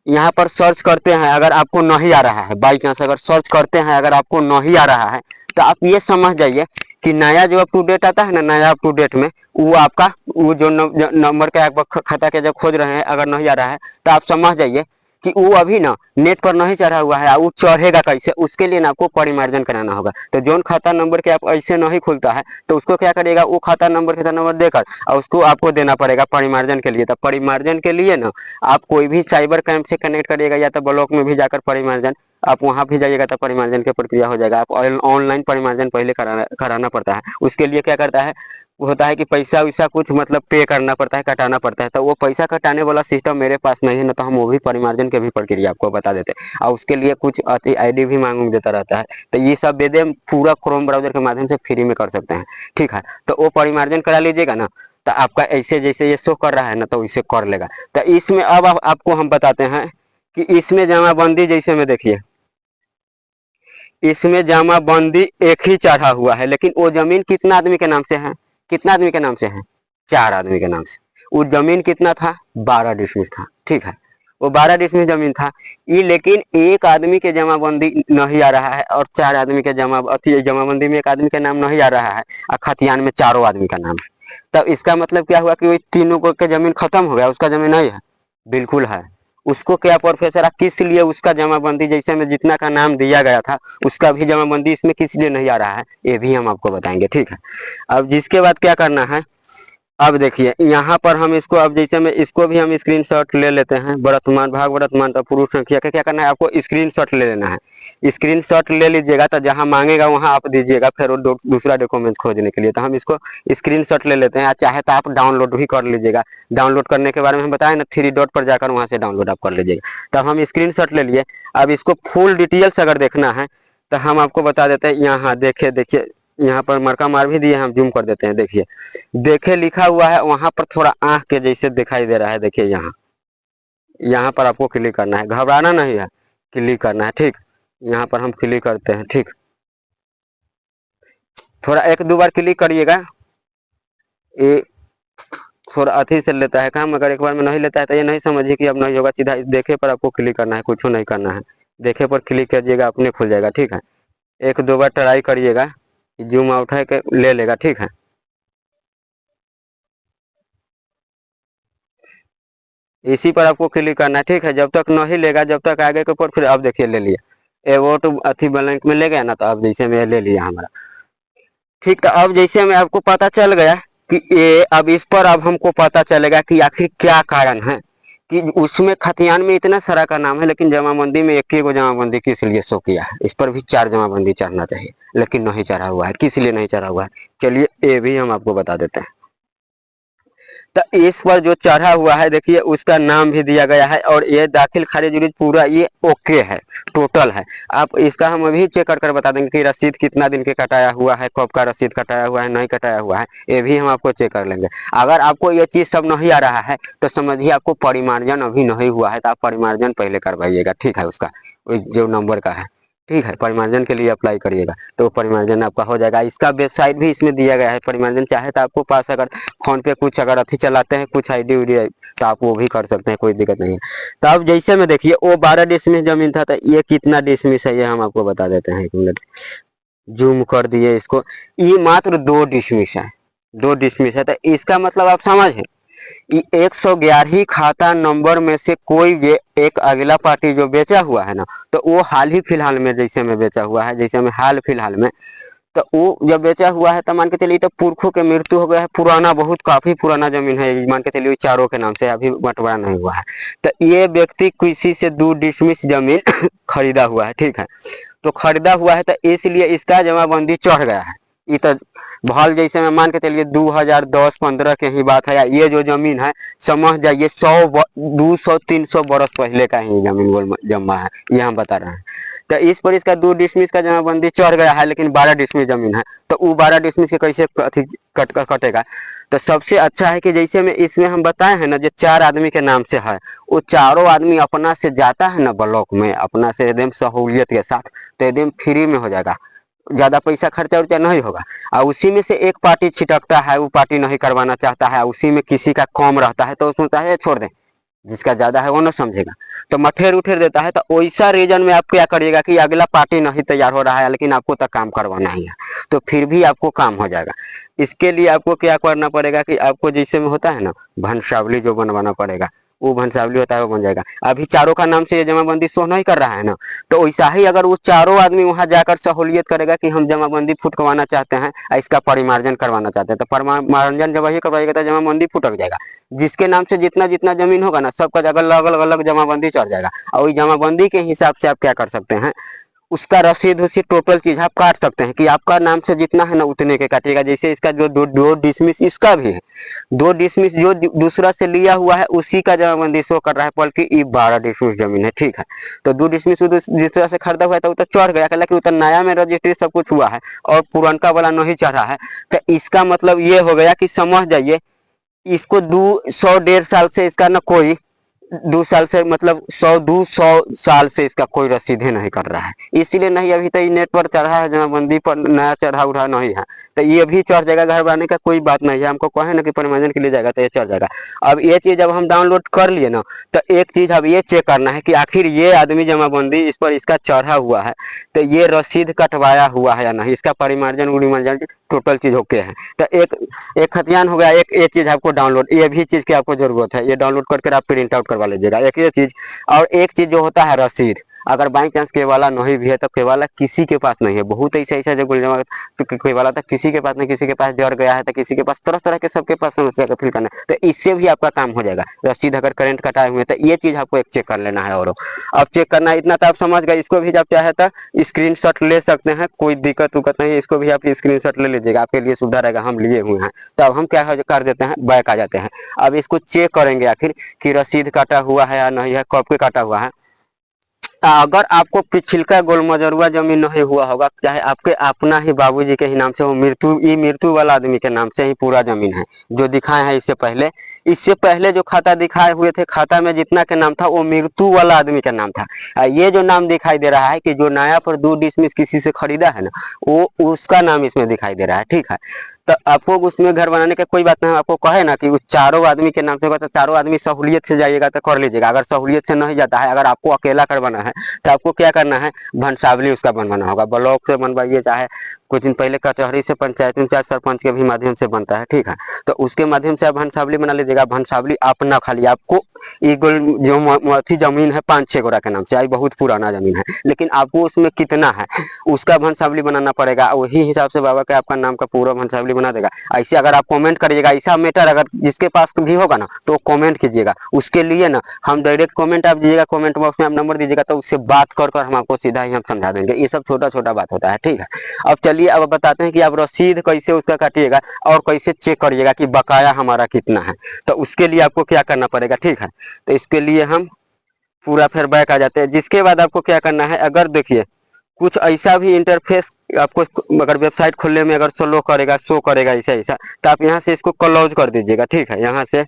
यहाँ पर सर्च करते हैं, अगर आपको नहीं आ रहा है, बाई चांस अगर सर्च करते हैं अगर आपको नहीं आ रहा है, तो आप ये समझ जाइए कि नया जो अप टू डेट आता है ना, नया अप टू डेट में वो आपका वो जो नंबर के आप खाता के जब खोज रहे हैं अगर नहीं आ रहा है तो आप समझ जाइए कि वो अभी ना नेट पर नहीं चढ़ा हुआ है, वो चढ़ेगा कैसे, उसके लिए ना आपको परिमार्जन कराना होगा। तो जोन खाता नंबर के आप ऐसे नहीं खुलता है तो उसको क्या करेगा, वो खाता नंबर खाता नंबर देकर और उसको आपको देना पड़ेगा परिमार्जन के लिए। तो परिमार्जन के लिए ना आप कोई भी साइबर कैंप से कनेक्ट करिएगा या तो ब्लॉक में भी जाकर परिमार्जन आप वहां भी जाइएगा तो परिमार्जन की प्रक्रिया हो जाएगा। आप ऑनलाइन परिमार्जन पहले कराना पड़ता है। उसके लिए क्या करता है, होता है कि पैसा वैसा कुछ मतलब पे करना पड़ता है, कटाना पड़ता है। तो वो पैसा कटाने वाला सिस्टम मेरे पास नहीं है ना, तो हम वो भी परिमार्जन के भी प्रक्रिया आपको बता देते हैं और उसके लिए कुछ आईडी भी मांग देता रहता है। तो ये सब वेदे पूरा क्रोम ब्राउजर के माध्यम से फ्री में कर सकते हैं, ठीक है। तो वो परिमार्जन करा लीजिएगा ना, तो आपका ऐसे जैसे ये शो कर रहा है ना तो इसे कर लेगा। तो इसमें अब आपको हम बताते हैं कि इसमें जमाबंदी जैसे में देखिए, इसमें जमाबंदी एक ही चढ़ा हुआ है, लेकिन वो जमीन कितना आदमी के नाम से है, कितना आदमी के नाम से है, 4 आदमी के नाम से। वो जमीन कितना था, 12 डिसमिल था, ठीक है। वो 12 डिसमिल जमीन था ये, लेकिन एक आदमी के जमाबंदी नहीं आ रहा है और 4 आदमी के जमाबंदी में एक आदमी का नाम नहीं आ रहा है और खतियान में 4 आदमी का नाम है। तब इसका मतलब क्या हुआ कि वो तीनों को के जमीन खत्म हो गया, उसका जमीन नहीं है, बिल्कुल है। उसको क्या प्रोफेसर किस लिए उसका जमाबंदी जैसे में जितना का नाम दिया गया था उसका भी जमाबंदी इसमें किस लिए नहीं आ रहा है, ये भी हम आपको बताएंगे, ठीक है। अब जिसके बाद क्या करना है, अब देखिए यहाँ पर हम इसको, अब जैसे में इसको भी हम स्क्रीनशॉट ले लेते हैं। वर्तमान भाग वर्तमान तो पुरुष संख्या का क्या करना है, आपको स्क्रीनशॉट ले लेना है। स्क्रीनशॉट ले लीजिएगा तो जहाँ मांगेगा वहाँ आप दीजिएगा फिर वो दूसरा डॉक्यूमेंट खोजने के लिए। तो हम इसको स्क्रीनशॉट ले लेते हैं, चाहे तो आप डाउनलोड भी कर लीजिएगा। डाउनलोड करने के बारे में हम बताएं ना, 3 डॉट पर जाकर वहाँ से डाउनलोड आप कर लीजिएगा। तब हम स्क्रीनशॉट ले लिए। अब इसको फुल डिटेल्स अगर देखना है तो हम आपको बता देते हैं। यहाँ देखिए यहाँ पर मरका मार भी दिए, हम जूम कर देते हैं। देखिए देखे लिखा हुआ है, वहां पर थोड़ा आंख के जैसे दिखाई दे रहा है। देखिए यहाँ पर आपको क्लिक करना है, घबराना नहीं है, क्लिक करना है, ठीक। यहाँ पर हम क्लिक करते हैं, ठीक। थोड़ा 1-2 बार क्लिक करिएगा, ये थोड़ा अथी से लेता है काम। अगर एक बार में नहीं लेता है तो ये नहीं समझिए कि अब नहीं होगा, सीधा देखे पर आपको क्लिक करना है, कुछ नहीं करना है। देखे पर क्लिक कीजिएगा, अपने खुल जाएगा, ठीक है। 1-2 बार ट्राई करिएगा, जूम आउट है के ले लेगा, ठीक है। इसी पर आपको क्लिक करना है, ठीक है। जब तक नहीं लेगा, जब तक आगे के ऊपर, फिर अब देखिए ले लिया, वो तो अथी ब्लैंक में ले गया ना, तो अब जैसे में ले लिया हमारा, ठीक। तो अब जैसे में आपको पता चल गया कि ये, अब इस पर अब हमको पता चलेगा कि आखिर क्या कारण है कि उसमें खतियान में इतना सारा का नाम है लेकिन जमाबंदी में एक ही को जमाबंदी किस लिए शो किया है। इस पर भी 4 जमाबंदी चढ़ना चाहिए लेकिन नहीं चढ़ा हुआ है, किस लिए नहीं चढ़ा हुआ है, चलिए ये भी हम आपको बता देते हैं। तो इस पर जो चढ़ा हुआ है देखिए उसका नाम भी दिया गया है और ये दाखिल खारिज उरिज पूरा ये ओके है, टोटल है। आप इसका हम अभी चेक कर बता देंगे कि रसीद कितना दिन के कटाया हुआ है, कब का रसीद कटाया हुआ है, नहीं कटाया हुआ है, ये भी हम आपको चेक कर लेंगे। अगर आपको ये चीज सब नहीं आ रहा है तो समझिए आपको परिमार्जन अभी नहीं हुआ है, तो आप परिमार्जन पहले करवाइएगा, ठीक है। उसका जो नंबर का है, ठीक है, परिमार्जन के लिए अप्लाई करिएगा तो परिमार्जन आपका हो जाएगा। इसका वेबसाइट भी इसमें दिया गया है परिमार्जन, चाहे तो आपको पास अगर फोन पे कुछ अगर अथी चलाते हैं, कुछ आईडी उडी तो आप वो भी कर सकते हैं, कोई दिक्कत नहीं है। तो अब जैसे में देखिए वो 12 डिसमिस जमीन था, तो ये कितना डिसमिस है ये हम आपको बता देते हैं। 1 मिनट जूम कर दिए इसको, ये मात्र 2 डिसमिस है, 2 डिसमिस है। तो इसका मतलब आप समझे 111 खाता नंबर में से कोई भी एक अगला पार्टी जो बेचा हुआ है ना, तो वो हाल ही फिलहाल में जैसे में बेचा हुआ है, जैसे में हाल फिलहाल में, तो वो जब बेचा हुआ है तो मान के चलिए तो पुरखों के मृत्यु हो गया है, पुराना बहुत काफी पुराना जमीन है, मान के चलिए 4 के नाम से अभी बंटवारा नहीं हुआ है। तो ये व्यक्ति किसी से 2 डिसमिस जमीन खरीदा हुआ है, ठीक है। तो खरीदा हुआ है तो इसलिए इसका जमाबंदी चढ़ गया है। ये तो भल जैसे में मान के चलिए 2010-15 के ही बात है, ये जो जमीन है समझ जाइए 100-200-300 बरस पहले का ही जमीन जमा है, ये हम बता रहे हैं। तो इस पर इसका 2 डिसमिस का जमाबंदी चढ़ गया है लेकिन 12 डिसमिस जमीन है, तो वो 12 डिसमिस से कैसे कटेगा। तो सबसे अच्छा है कि जैसे में इसमें हम बताए हैं ना, जो 4 आदमी के नाम से है, वो चारों आदमी अपना से जाता है ना ब्लॉक में, अपना से एकदम सहूलियत के साथ, तो एकदम फ्री में हो जाएगा, ज्यादा पैसा खर्चा उर्चा नहीं होगा। और उसी में से एक पार्टी छिटकता है, वो पार्टी नहीं करवाना चाहता है, उसी में किसी का कम रहता है तो उसमें होता है छोड़ दें, जिसका ज्यादा है वो ना समझेगा तो मठेर उठेर देता है। तो वैसा रीजन में आप क्या करिएगा कि अगला पार्टी नहीं तैयार हो रहा है लेकिन आपको तक काम करवाना ही है, तो फिर भी आपको काम हो जाएगा। इसके लिए आपको क्या करना पड़ेगा कि आपको जैसे में होता है ना वंशावली जो बनवाना पड़ेगा, वो वंशावली होता है वो बन जाएगा। अभी चारों का नाम से ये जमाबंदी शो नहीं कर रहा है ना, तो वैसा ही अगर वो चारों आदमी वहां जाकर सहूलियत करेगा कि हम जमाबंदी फुटकवाना चाहते हैं, इसका परिमार्जन करवाना चाहते हैं, तो परिमार्जन जब वही करवाएगा तो जमाबंदी फुटक जाएगा। जिसके नाम से जितना जितना जमीन होगा ना, सबका अलग अलग अलग जमाबंदी चढ़ जाएगा। और वही जमाबंदी के हिसाब से आप क्या कर सकते हैं, उसका रसीद उसी टोटल चीज आप काट सकते हैं कि आपका नाम से जितना है ना उतने के काटिएगा। जैसे इसका जो दो डिसमिस इसका भी है, 2 डिसमिस जो दूसरा से लिया हुआ है उसी का जमाबंदी शो कर रहा है, बल्कि ये 12 डिसमिस जमीन है, ठीक है। तो 2 डिसमिस दूसरा से खरीदा हुआ है तो वो तो चढ़ गया, हालांकि उतना नया में रजिस्ट्री सब कुछ हुआ है और पुरानका वाला नहीं चढ़ा है। तो इसका मतलब ये हो गया कि समझ जाइए, इसको 100-150 साल से इसका ना कोई 2 साल से मतलब 100-200 साल से इसका कोई रसीद ही नहीं कर रहा है, इसीलिए नहीं अभी तो ये नेट पर चढ़ा है, जमाबंदी पर नया चढ़ा उड़ा नहीं है। तो ये भी चढ़ जाएगा, घर बनाने का कोई बात नहीं है। हमको कहे ना कि परिमार्जन के लिए जाएगा तो ये चढ़ जाएगा। अब ये चीज जब हम डाउनलोड कर लिए ना, तो एक चीज अब ये चेक करना है कि आखिर ये आदमी जमाबंदी इस पर इसका चढ़ा हुआ है तो ये रसीद कटवाया हुआ है या नहीं, इसका परिमार्जन उड़ीमार्जन टोटल चीज ओके है। तो एक खतियान हो गया। एक चीज आपको डाउनलोड, ये भी चीज की आपको जरूरत है, ये डाउनलोड करके आप प्रिंट आउट करवा लीजिएगा, एक ये चीज। और एक चीज जो होता है रसीद, अगर बाई चांस केवाला नहीं भी है तो केवाला किसी के पास नहीं है, बहुत ऐसा ऐसा जो जमा तो केवाला था किसी के पास नहीं, किसी के पास जड़ गया है तो किसी के पास, तरह तरह के सबके पास समस्या का फिल करना है, तो इससे भी आपका काम हो जाएगा। रसीद अगर करंट कटाए हुए तो ये चीज आपको एक चेक कर लेना है। और अब चेक करना इतना तो आप समझ गए, इसको भी आप चाहे तो स्क्रीनशॉट ले सकते हैं, कोई दिक्कत उक्कत नहीं है, इसको भी आप स्क्रीनशॉट ले लीजिएगा, आपके लिए सुविधा रहेगा। हम लिए हुए हैं, तो अब हम क्या कर देते हैं, बैक आ जाते हैं। अब इसको चेक करेंगे आखिर कि रसीद काटा हुआ है या नहीं है, कब के काटा हुआ है। अगर आपको पिछलका गोलमजरुआ जमीन नहीं हुआ होगा, चाहे आपके अपना ही बाबूजी के ही नाम से हो, मृत्यु वाला आदमी के नाम से ही पूरा जमीन है जो दिखाए हैं इससे पहले जो खाता दिखाए हुए थे, खाता में जितना के नाम था वो मृत्यु वाला आदमी का नाम था। ये जो नाम दिखाई दे रहा है कि जो नया पर 2 डिसमिस किसी से खरीदा है ना, वो उसका नाम इसमें दिखाई दे रहा है, ठीक है। तो आपको उसमें घर बनाने का कोई बात नहीं, आपको कहे ना कि उस चारों आदमी के नाम से होगा तो चारों आदमी सहूलियत से जाइएगा तो कर लीजिएगा। अगर सहूलियत से नहीं जाता है, अगर आपको अकेला करवाना है तो आपको क्या करना है, वंशावली उसका बनवाना होगा। ब्लॉक से बनवाइए, चाहे कुछ दिन पहले कचहरी से, पंचायत में, चाहे सरपंच के भी माध्यम से बनता है, ठीक है। तो उसके माध्यम से आप वंशावली बना लीजिएगा। वंशावली अपना खाली आपको जो जमीन है 5-6 गोरा के नाम से आई, बहुत पुराना जमीन है, लेकिन आपको उसमें कितना है उसका वंशावली बनाना पड़ेगा। वही हिसाब से बाबा के आपका नाम का पूरा वंशावली बना देगा। ऐसे अगर आप कमेंट करिएगा, ऐसा मैटर अगर जिसके पास भी होगा ना तो कमेंट कीजिएगा। उसके लिए ना हम डायरेक्ट कमेंट आप दीजिएगा, कमेंट बॉक्स में आप नंबर दीजिएगा, तो उससे बात कर हम आपको सीधा ही हम समझा देंगे। ये सब छोटा छोटा बात होता है, ठीक है। अब चलिए अब बताते हैं कि आप रसीद कैसे उसका काटिएगा और कैसे चेक करिएगा कि बकाया हमारा कितना है। तो उसके लिए आपको क्या करना पड़ेगा, ठीक है। तो इसके लिए हम पूरा फिर बैक आ जाते हैं। जिसके बाद आपको क्या करना है, अगर देखिए कुछ ऐसा भी इंटरफेस आपको अगर वेबसाइट खोलने में अगर शो करेगा ऐसा, तो आप यहाँ से इसको क्लोज कर दीजिएगा, ठीक है। यहाँ से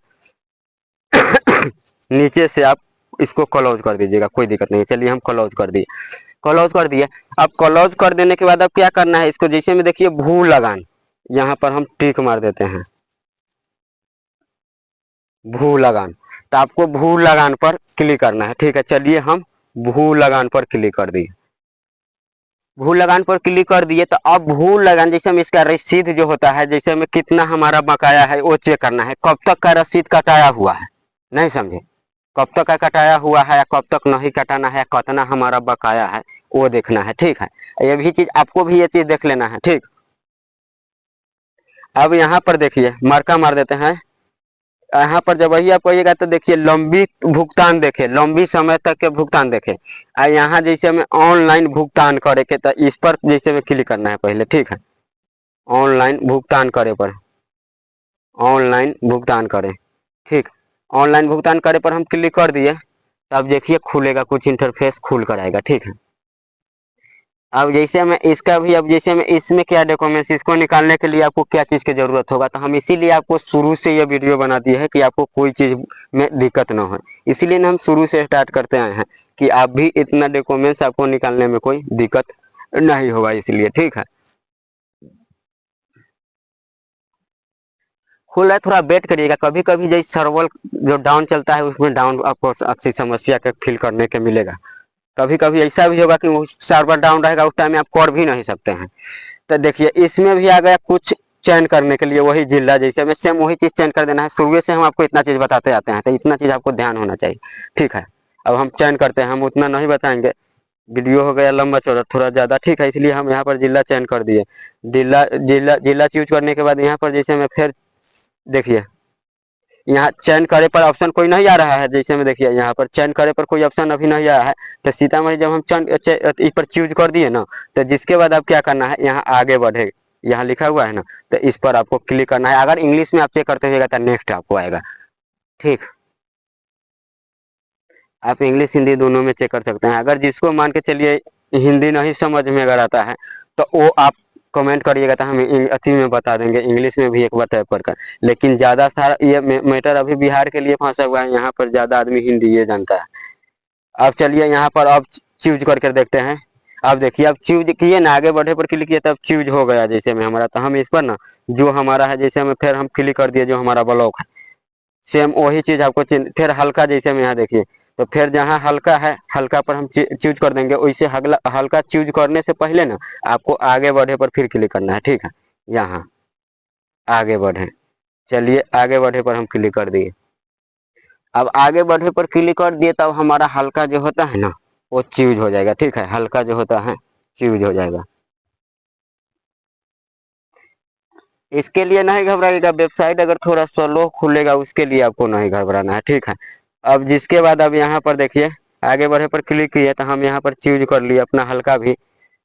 नीचे से आप इसको क्लोज कर दीजिएगा, कोई दिक्कत नहीं है। चलिए हम क्लोज कर दिए। अब क्लोज कर देने के बाद अब क्या करना है, इसको जैसे में देखिए भू लगान, यहाँ पर हम टिक मार देते हैं, भू लगान। तो आपको भू लगान पर क्लिक करना है, ठीक है। चलिए हम भू लगान पर क्लिक कर दिए। भू लगान पर क्लिक कर दिए तो अब भू लगान जैसे में इसका रसीद जो होता है, जैसे में कितना हमारा बकाया है वो चेक करना है। कब तक का रसीद कटाया हुआ है, नहीं समझे, कब तक का कटाया हुआ है या कब तक नहीं कटाना है, कितना हमारा बकाया है वो देखना है, ठीक है। ये भी चीज आपको भी ये चीज देख लेना है, ठीक। अब यहाँ पर देखिए मार्का मार देते हैं। यहाँ पर जब वही आप कहिएगा तो देखिए लंबी भुगतान देखे, लंबी समय तक के भुगतान देखे। यहाँ जैसे हमें ऑनलाइन भुगतान करे के, तो इस पर जैसे में क्लिक करना है पहले, ठीक है। ऑनलाइन भुगतान करे पर, ऑनलाइन भुगतान करें, ठीक। ऑनलाइन भुगतान करे पर हम क्लिक कर दिए, तब देखिए खुलेगा, कुछ इंटरफेस खुल कर आएगा, ठीक है। अब जैसे मैं इसका भी, अब जैसे मैं इसमें क्या डॉक्यूमेंट्स, इसको निकालने के लिए आपको क्या चीज़ की ज़रूरत होगा, तो हम इसीलिए आपको शुरू से ये वीडियो बना दी है कि आपको कोई चीज़ में दिक्कत ना हो। इसीलिए हम शुरू से स्टार्ट करते आए हैं कि आप भी इतना डॉक्यूमेंट्स आपको निकालने में कोई दिक्कत नहीं होगा, इसलिए, ठीक है। खुल रहा है, थोड़ा वेट करिएगा। कभी कभी जैसे सर्वर जो डाउन चलता है उसमें डाउन आपको अच्छी समस्या के फिल करने के मिलेगा। कभी कभी ऐसा भी होगा कि वो सर्वर डाउन रहेगा, उस टाइम में आप कर भी नहीं सकते हैं। तो देखिए इसमें भी आ गया कुछ चयन करने के लिए वही जिला जैसे हमें सेम वही चीज़ चयन कर देना है। शुरू से हम आपको इतना चीज़ बताते आते हैं, तो इतना चीज़ आपको ध्यान होना चाहिए, ठीक है। अब हम चयन करते हैं, हम उतना नहीं बताएंगे, वीडियो हो गया लंबा चौड़ा थोड़ा ज़्यादा, ठीक है, इसलिए हम यहाँ पर जिला चयन कर दिए। जिला जिला जिला चूज करने के बाद यहाँ पर जैसे मैं फिर देखिए यहाँ चयन करे पर ऑप्शन कोई नहीं आ रहा है, जैसे में देखिए यहाँ पर चयन करे पर कोई ऑप्शन अभी नहीं आया है। तो सीतामढ़ी जब हम इस पर चूज कर दिए ना, तो जिसके बाद अब क्या करना है, यहाँ आगे बढ़े, यहाँ लिखा हुआ है ना, तो इस पर आपको क्लिक करना है। अगर इंग्लिश में आप चेक करते हुएगा तो नेक्स्ट आपको आएगा, ठीक। आप इंग्लिश हिंदी दोनों में चेक कर सकते हैं। अगर जिसको मान के चलिए हिंदी नहीं समझ में अगर आता है तो वो आप कमेंट करिएगा, तो हम अति में बता देंगे, इंग्लिश में भी एक बार टाइप कर। लेकिन ज़्यादा सारा ये मैटर अभी बिहार के लिए फंसा हुआ है, यहाँ पर ज़्यादा आदमी हिंदी ये जानता है। अब चलिए यहाँ पर अब चूज करके देखते हैं। अब देखिए अब चूज किए ना, आगे बढ़े पर क्लिक किए तब चूज हो गया जैसे में हमारा। तो हम इस पर ना जो हमारा है जैसे में फिर हम क्लिक कर दिए जो हमारा ब्लॉक है, सेम वही चीज़ आपको फिर हल्का जैसे में यहाँ देखिए, तो फिर जहाँ हल्का है हल्का पर हम चूज कर देंगे। वैसे हल्का चूज करने से पहले ना आपको आगे बढ़े पर फिर क्लिक करना है, ठीक है। यहाँ आगे बढ़े, चलिए आगे बढ़े पर हम क्लिक कर दिए। अब आगे बढ़े पर क्लिक कर दिए तब हमारा हल्का जो होता है ना वो चूज हो जाएगा, ठीक है। हल्का जो होता है चूज हो जाएगा। इसके लिए नहीं घबराइएगा, वेबसाइट अगर थोड़ा स्लो खुलेगा उसके लिए आपको नहीं घबराना है, ठीक है। अब जिसके बाद अब यहाँ पर देखिए आगे बढ़े पर क्लिक किए तो हम यहाँ पर चूज कर लिए अपना हल्का भी,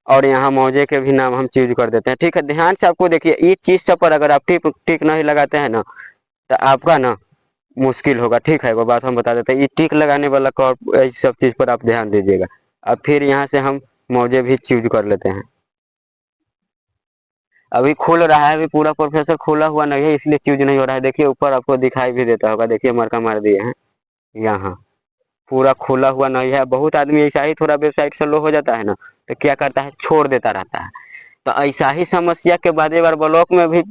और यहाँ मौजे के भी नाम हम चूज कर देते हैं, ठीक है। ध्यान से आपको देखिए इस चीज़ सब पर अगर आप टिक नहीं लगाते हैं ना तो आपका ना मुश्किल होगा, ठीक है। वो बात हम बता देते हैं, ये टिक लगाने वाला सब चीज़ पर आप ध्यान दीजिएगा। अब फिर यहाँ से हम मौजे भी चूज कर लेते हैं। अभी खुल रहा है, अभी पूरा प्रोफेसर खुला हुआ नहीं है इसलिए चूज नहीं हो रहा है। देखिए ऊपर आपको दिखाई भी देता होगा, देखिए मरका मार दिए हैं, यहाँ पूरा खुला हुआ नहीं है। बहुत आदमी ऐसा ही थोड़ा वेबसाइट स्लो हो जाता है ना तो क्या करता है, छोड़ देता रहता है। तो ऐसा ही समस्या के बाद एक बार ब्लॉक में भी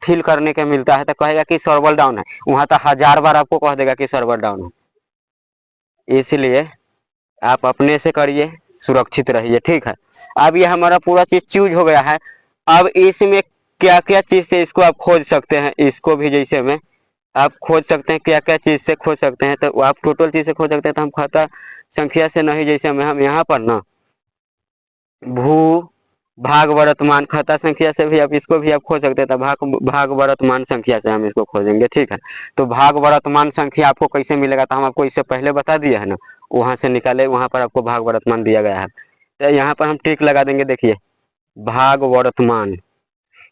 फिल करने के मिलता है तो कहेगा कि सर्वर डाउन है, वहां तो 1000 बार आपको कह देगा कि सर्वर डाउन है। इसलिए आप अपने से करिए, सुरक्षित रहिए, ठीक है। अब ये हमारा पूरा चीज चूज हो गया है। अब इसमें क्या क्या चीज से इसको आप खोज सकते हैं, इसको भी जैसे में आप खोज सकते हैं, क्या क्या चीज से खोज सकते हैं। तो आप टोटल चीज से खोज सकते हैं, तो हम खाता संख्या से नहीं, जैसे में हम यहाँ पर ना भू भाग वर्तमान खाता संख्या से भी आप इसको भी आप खोज सकते हैं। तो भाग वर्तमान संख्या से हम इसको खोजेंगे, ठीक है। तो भाग वर्तमान संख्या आपको कैसे मिलेगा, तो हम आपको इससे पहले बता दिए है ना, वहां से निकाले, वहां पर आपको भाग वर्तमान दिया गया है। तो यहाँ पर हम टिक लगा देंगे, देखिए भाग वर्तमान।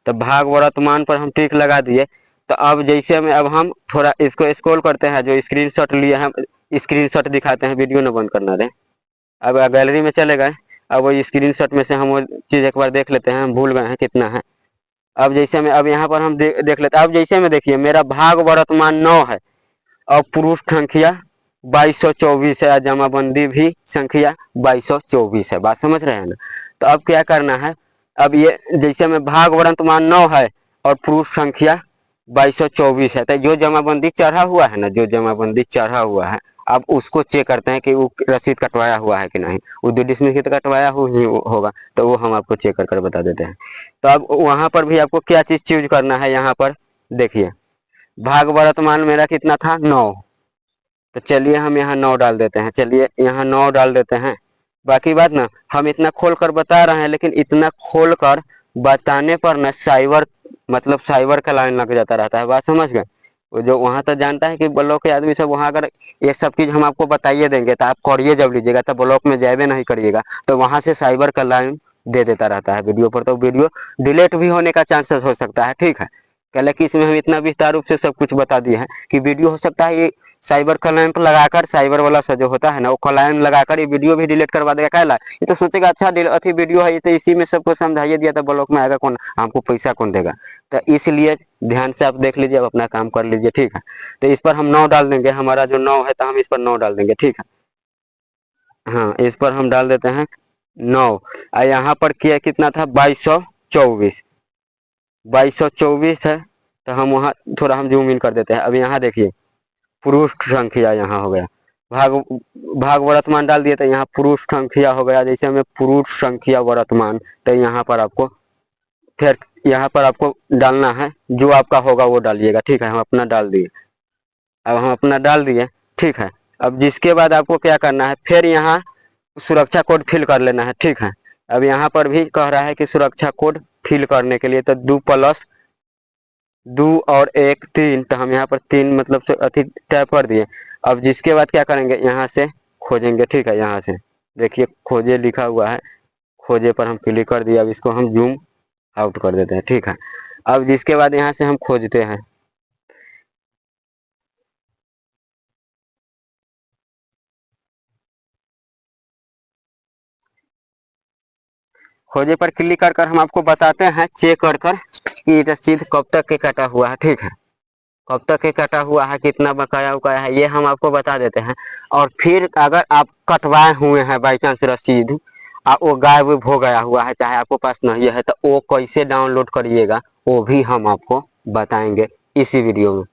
तो भाग वर्तमान पर हम टिक लगा दिए। तो अब जैसे में अब हम थोड़ा इसको स्क्रॉल करते हैं, जो स्क्रीनशॉट लिए हम स्क्रीनशॉट दिखाते हैं, वीडियो न बंद करना दें। अब गैलरी में चले गए, अब वो स्क्रीनशॉट में से हम वो चीज़ एक बार देख लेते हैं, हम भूल गए हैं कितना है। अब जैसे में अब यहाँ पर हम देख लेते हैं। अब जैसे में देखिए मेरा भाग वर्तमान 9 है और पुरुष संख्या 2224 है, जमाबंदी भी संख्या 2224 है। बात समझ रहे हैं ना। तो अब क्या करना है, अब ये जैसे में भाग वर्तमान 9 है और पुरुष संख्या 2224 है, तो जो जमाबंदी चढ़ा हुआ है ना, जो जमाबंदी चढ़ा हुआ है, अब उसको चेक करते हैं कि वो रसीद कटवाया हुआ है कि नहीं। वो डिसमिस की तो कटवाया ही होगा, तो वो हम आपको चेक कर बता देते हैं। तो अब वहाँ पर भी आपको क्या चीज़ चूज करना है, यहाँ पर देखिए भाग वर्तमान मेरा कितना था, 9। तो चलिए हम यहाँ 9 डाल देते हैं, चलिए यहाँ 9 डाल देते हैं। बाकी बात ना हम इतना खोल कर बता रहे हैं, लेकिन इतना खोल कर बताने पर ना साइबर मतलब साइबर का लाइन लग जाता रहता है। बात समझ गए। वो जो वहाँ तो जानता है कि ब्लॉक के आदमी सब, वहाँ अगर ये सब चीज़ हम आपको बताइए देंगे तो आप करिए जब लीजिएगा, तो ब्लॉक में जाए नहीं करिएगा, तो वहाँ से साइबर का लाइन दे देता रहता है वीडियो पर, तो वीडियो डिलीट भी होने का चांसेस हो सकता है, ठीक है। कल कि इसमें हम इतना विस्तार रूप से सब कुछ बता दिए हैं कि वीडियो हो सकता है ये साइबर क्लाइंट लगाकर, साइबर वाला सा जो होता है ना वो क्लाइंट लगाकर ये वीडियो भी डिलीट करवा देगा। कहला ये तो सोचेगा अच्छा अथी वीडियो है, ये तो इसी में सबको समझाइए दिया, तो ब्लॉक में आएगा कौन, हमको पैसा कौन देगा। तो इसलिए ध्यान से आप देख लीजिए, आप अपना काम कर लीजिए, ठीक है। तो इस पर हम 9 डाल देंगे, हमारा जो 9 है तो हम इस पर 9 डाल देंगे, ठीक है। हाँ इस पर हम डाल देते हैं 9। और यहाँ पर किया कितना था, 2224, 2224 है। तो हम वहाँ थोड़ा हम जूम इन कर देते हैं। अब यहाँ देखिए पुरुष संख्या यहाँ हो गया, भाग भाग वर्तमान डाल दिए तो यहाँ पुरुष संख्या हो गया। जैसे हमें पुरुष संख्या वर्तमान, तो यहाँ पर आपको फिर यहाँ पर आपको डालना है, जो आपका होगा वो डालिएगा, ठीक है। हम अपना डाल दिए, अब हम अपना डाल दिए, ठीक है। अब जिसके बाद आपको क्या करना है, फिर यहाँ सुरक्षा कोड फिल कर लेना है, ठीक है। अब यहाँ पर भी कह रहा है कि सुरक्षा कोड फिल करने के लिए तो 2+2 और 1 3, तो हम यहाँ पर 3 मतलब से अति टाइप कर दिए। अब जिसके बाद क्या करेंगे, यहाँ से खोजेंगे, ठीक है। यहाँ से देखिए खोजे लिखा हुआ है, खोजे पर हम क्लिक कर दिए। अब इसको हम जूम आउट कर देते हैं, ठीक है। अब जिसके बाद यहाँ से हम खोजते हैं, खोजे पर क्लिक कर कर हम आपको बताते हैं चेक कर कर कि रसीद कब तक के कटा हुआ है, ठीक है। कब तक के कटा हुआ है, कितना बकाया उकाया है, ये हम आपको बता देते हैं। और फिर अगर आप कटवाए हुए हैं बाई चांस रसीद, वो गायब हो गया हुआ है, चाहे आपको पास नहीं है, तो वो कैसे डाउनलोड करिएगा वो भी हम आपको बताएंगे इसी वीडियो में।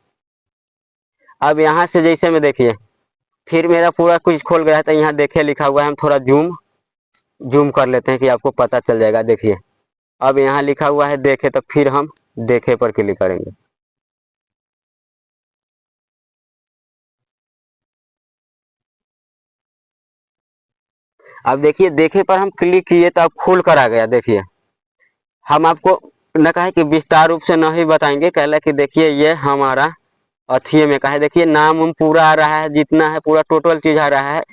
अब यहाँ से जैसे में देखिए फिर मेरा पूरा कुछ खोल गया है, तो यहाँ देखिए लिखा हुआ है, हम थोड़ा जूम जूम कर लेते हैं कि आपको पता चल जाएगा। देखिए अब यहाँ लिखा हुआ है देखे, तो फिर हम देखे पर क्लिक करेंगे। अब देखिए देखे पर हम क्लिक किए तो अब खुल कर आ गया। देखिए हम आपको न कहे कि विस्तार रूप से नहीं बताएंगे, कहला कि देखिए ये हमारा अथिये में कहा, देखिए नाम उम पूरा आ रहा है, जितना है पूरा टोटल चीज आ रहा है।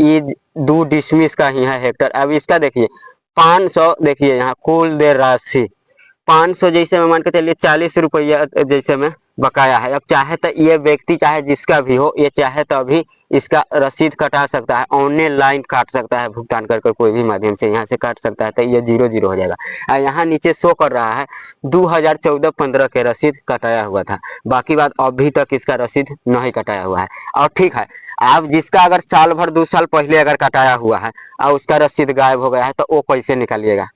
ये 2 डिसमिस का ही है हेक्टर। अब इसका देखिए 500, देखिए यहाँ कुल देर राशि 500 जैसे में मान के चलिए 40 रुपया जैसे में बकाया है। अब चाहे तो ये व्यक्ति चाहे जिसका भी हो, ये चाहे तो अभी इसका रसीद कटा सकता है, ऑनलाइन काट सकता है, भुगतान कर कर कोई भी माध्यम से यहाँ से काट सकता है, तो ये 0 हो जाएगा। और यहाँ नीचे शो कर रहा है 2014-15 के रसीद कटाया हुआ था, बाकी बात अभी तक इसका रसीद नहीं कटाया हुआ है। और ठीक है, आप जिसका अगर साल भर 2 साल पहले अगर कटाया हुआ है और उसका रसीद गायब हो गया है, तो वो कैसे निकालिएगा।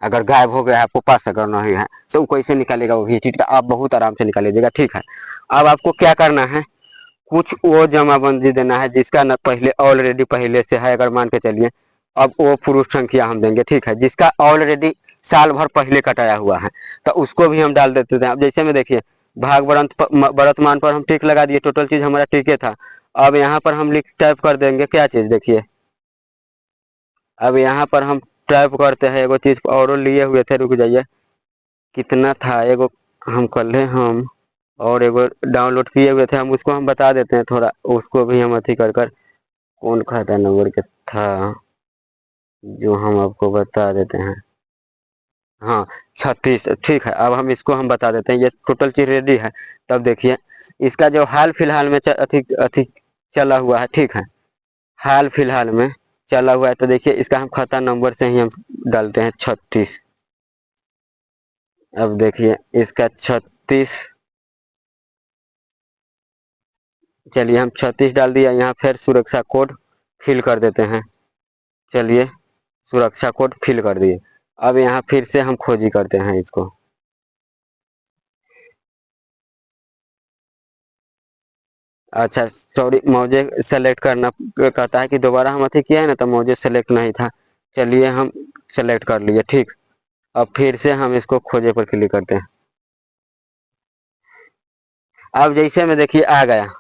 अगर गायब हो गया है, आपको पास अगर नहीं है, तो वो कैसे निकालेगा वो भी, ठीक है। आप बहुत आराम से निकाल लीजिएगा, ठीक है। अब आपको क्या करना है, कुछ वो जमाबंदी देना है जिसका न पहले ऑलरेडी पहले से है, अगर मान के चलिए। अब वो पुरुष संख्या हम देंगे, ठीक है, जिसका ऑलरेडी साल भर पहले कटाया हुआ है, तो उसको भी हम डाल देते थे। अब जैसे में देखिए भाग वर्तमान पर हम टिक लगा दिए, टोटल चीज हमारा टिके था। अब यहाँ पर हम लिख टाइप कर देंगे क्या चीज, देखिए अब यहाँ पर हम टाइप करते हैं एगो चीज और लिए हुए थे, रुक जाइए, कितना था एगो, हम कर ले हम और एगो डाउनलोड किए हुए थे, हम उसको हम बता देते हैं थोड़ा, उसको भी हम अथी कर कर, कौन खाता नंबर के था जो हम आपको बता देते हैं। हाँ 36, ठीक है। अब हम इसको हम बता देते हैं, ये टोटल चीज रेडी है। तब देखिए इसका जो हाल फिलहाल में अथी अथी चला हुआ है, ठीक है, हाल फिलहाल में चला हुआ है, तो देखिए इसका हम खाता नंबर से ही हम डालते हैं 36। अब देखिए इसका 36, चलिए हम 36 डाल दिया। यहाँ फिर सुरक्षा कोड फिल कर देते हैं, चलिए सुरक्षा कोड फिल कर दिए। अब यहाँ फिर से हम खोजी करते हैं इसको। अच्छा सॉरी, मुझे सेलेक्ट करना कहता है कि दोबारा हम अथी किया है ना, तो मुझे सेलेक्ट नहीं था, चलिए हम सेलेक्ट कर लिए, ठीक। अब फिर से हम इसको खोजे पर क्लिक करते हैं। अब जैसे में देखिए आ गया,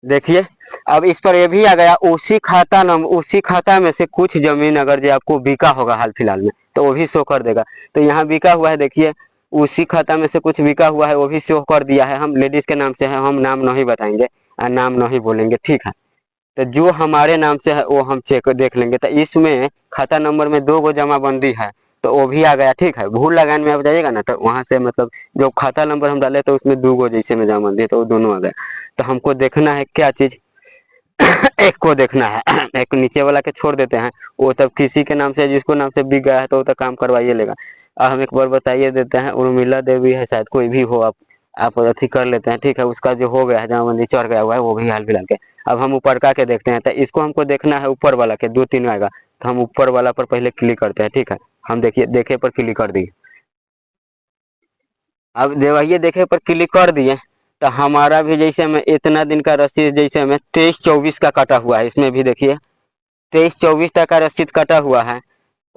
देखिए अब इस पर ये भी आ गया, उसी खाता नंबर, उसी खाता में से कुछ जमीन अगर जो आपको बिका होगा हाल फिलहाल में, तो वो भी शो कर देगा। तो यहाँ बिका हुआ है, देखिए उसी खाता में से कुछ बिका हुआ है, वो भी शो कर दिया है। हम लेडीज के नाम से है, हम नाम नहीं बताएंगे, नाम नहीं बोलेंगे, ठीक है। तो जो हमारे नाम से है वो हम चेक देख लेंगे। तो इसमें खाता नंबर में 2 गो जमाबंदी है, तो वो भी आ गया, ठीक है। भूल लगान में आप जाइएगा ना, तो वहां से मतलब जो खाता नंबर हम डाले तो उसमें 2 गो जैसे में जमाबंदी है, तो वो दोनों आ गए। तो हमको देखना है क्या चीज एक को देखना है एक नीचे वाला के छोड़ देते हैं, वो तब किसी के नाम से, जिसको नाम से बिक गया है तो वो तो काम करवाइए लेगा। अब हम एक बार बताइए देते हैं, उर्मिला देवी है शायद, कोई भी हो, आप अथी कर लेते हैं, ठीक है। उसका जो हो गया है जमाबंदी चढ़ गया हुआ है, वो भी हाल फिलहाल के। अब हम ऊपर का के देखते हैं, तो इसको हमको देखना है ऊपर वाला के 2 3 आएगा, तो हम ऊपर वाला पर पहले क्लिक करते हैं, ठीक है। हम देखिए देखे पर क्लिक कर दिए। अब देवहिए देखे पर क्लिक कर दिए, तो हमारा भी जैसे में इतना दिन का रसीद जैसे में 23-24 का कटा हुआ है, इसमें भी देखिए 23-24 तक का रसीद कटा हुआ है।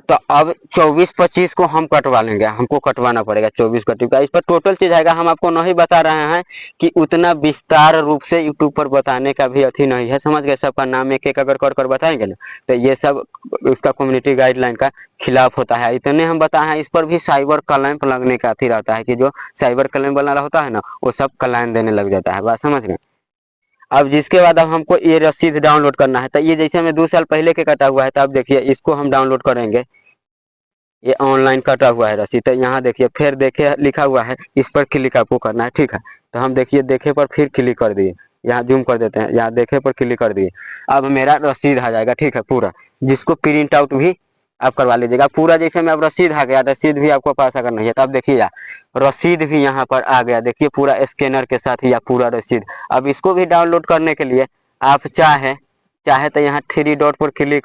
तो अब 24-25 को हम कटवा लेंगे, हमको कटवाना पड़ेगा 24 कटिंग का। इस पर टोटल चीज आएगा, हम आपको नहीं बता रहे हैं कि उतना विस्तार रूप से यूट्यूब पर बताने का भी अथी नहीं है, समझ गए। सबका नाम एक एक अगर कर कर बताएंगे ना तो ये सब उसका कम्युनिटी गाइडलाइन का खिलाफ होता है। इतने हम बताए हैं। इस पर भी साइबर क्लेम लगने का अथी रहता है कि जो साइबर क्लेम वाला होता है ना वो सब क्लेम देने लग जाता है, बात समझ गए। अब जिसके बाद अब हमको ये रसीद डाउनलोड करना है, तो ये जैसे हमें 2 साल पहले के कटा हुआ है, तो अब देखिए इसको हम डाउनलोड करेंगे। ये ऑनलाइन कटा हुआ है रसीद, तो यहाँ देखिए फिर देखे लिखा हुआ है, इस पर क्लिक आपको करना है, ठीक है। तो हम देखिए देखे पर फिर क्लिक कर दिए, यहाँ जूम कर देते हैं, यहाँ देखे पर क्लिक कर दिए। अब मेरा रसीद आ जाएगा, ठीक है पूरा, जिसको प्रिंट आउट भी आप करवा लीजिएगा पूरा। जैसे में अब रसीद आ गया, रसीद भी आपको पास अगर नहीं है तो अब देखिए रसीद भी यहाँ पर आ गया, देखिए पूरा स्कैनर के साथ या पूरा रसीद। अब इसको भी डाउनलोड करने के लिए आप चाहे तो यहाँ थ्री डॉट पर क्लिक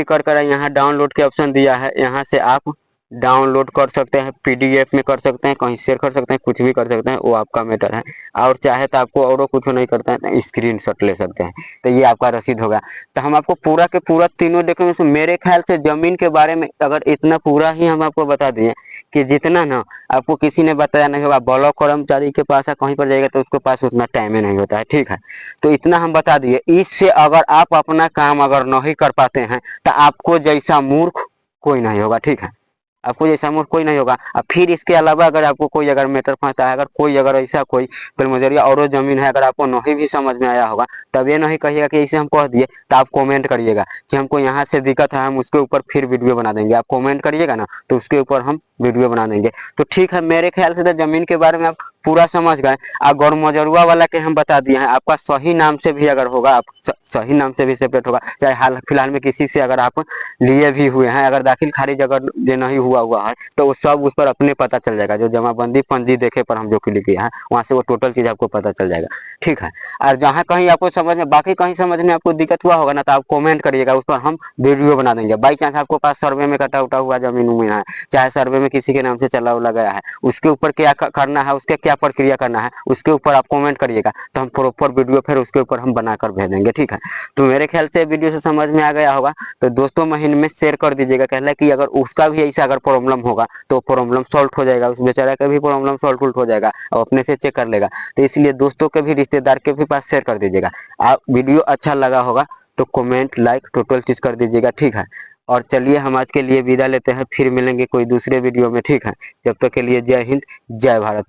कर कर यहाँ डाउनलोड के ऑप्शन दिया है, यहाँ से आप डाउनलोड कर सकते हैं, पीडीएफ में कर सकते हैं, कहीं शेयर कर सकते हैं, कुछ भी कर सकते हैं, वो आपका मैटर है। और चाहे तो आपको और कुछ नहीं करता है तो स्क्रीनशॉट ले सकते हैं। तो ये आपका रसीद होगा। तो हम आपको पूरा के पूरा तीनों डॉक्यूमेंट्स, मेरे ख्याल से जमीन के बारे में अगर इतना पूरा ही हम आपको बता दिए कि जितना ना आपको किसी ने बताया नहीं होगा, ब्लॉक कर्मचारी के पास कहीं पर जाएगा तो उसके पास उतना टाइम ही नहीं होता है, ठीक है। तो इतना हम बता दिए। इससे अगर आप अपना काम अगर नहीं कर पाते हैं तो आपको जैसा मूर्ख कोई नहीं होगा, ठीक है। आपको जैसा मूर्ख कोई नहीं होगा। अब फिर इसके अलावा अगर आपको कोई अगर मैटर फंसता है, अगर कोई अगर ऐसा कोई फिल्मजरिया और जमीन है, अगर आपको नहीं भी समझ में आया होगा, तब ये नहीं कहिएगा कि ऐसे हम कह दिए, तो आप कमेंट करिएगा कि हमको यहाँ से दिक्कत है, हम उसके ऊपर फिर वीडियो बना देंगे। आप कमेंट करिएगा ना तो उसके ऊपर हम वीडियो बना देंगे। तो ठीक है, मेरे ख्याल से तो जमीन के बारे में आप पूरा समझ गए। गौर मजरुआ वाला के हम बता दिए हैं, आपका सही नाम से भी अगर होगा, आप सही नाम से भी सेपरेट होगा, चाहे हाल फिलहाल में किसी से अगर आप लिए भी हुए हैं, अगर दाखिल खारिज अगर जो नहीं हुआ है तो वो सब उस पर अपने पता चल जाएगा। जो जमाबंदी पंजी देखे पर हम जो क्लिक किया है वहां से वो टोटल चीज आपको पता चल जाएगा, ठीक है। और जहाँ कहीं आपको समझ में, बाकी कहीं समझ में आपको दिक्कत हुआ होगा ना तो आप कमेंट करिएगा, उस पर हम वीडियो बना देंगे। बाई चांस आपको पास सर्वे में कटा उटा हुआ जमीन उमीन है, चाहे सर्वे में किसी के नाम से चला उला गया है, उसके ऊपर क्या करना है, उसके क्या प्रक्रिया करना है, उसके ऊपर आप कमेंट करिएगा, तो हम प्रॉपर वीडियो फिर उसके ऊपर हम बनाकर भेजेंगे, ठीक है। तो मेरे ख्याल से वीडियो से समझ में आ गया होगा। तो दोस्तों महीने में शेयर कर दीजिएगा, कहला कि अगर उसका भी ऐसा अगर प्रॉब्लम होगा तो प्रॉब्लम सॉल्व हो जाएगा, उस बेचारा का भी प्रॉब्लम सॉल्व हो जाएगा और अपने से चेक कर लेगा। तो इसलिए दोस्तों के भी, रिश्तेदार के भी पास शेयर कर दीजिएगा। आप वीडियो अच्छा लगा होगा तो कमेंट लाइक टोटल चीज कर दीजिएगा, ठीक है। और चलिए हम आज के लिए विदा लेते हैं, फिर मिलेंगे कोई दूसरे वीडियो में, ठीक है। जब तक के लिए जय हिंद जय भारत।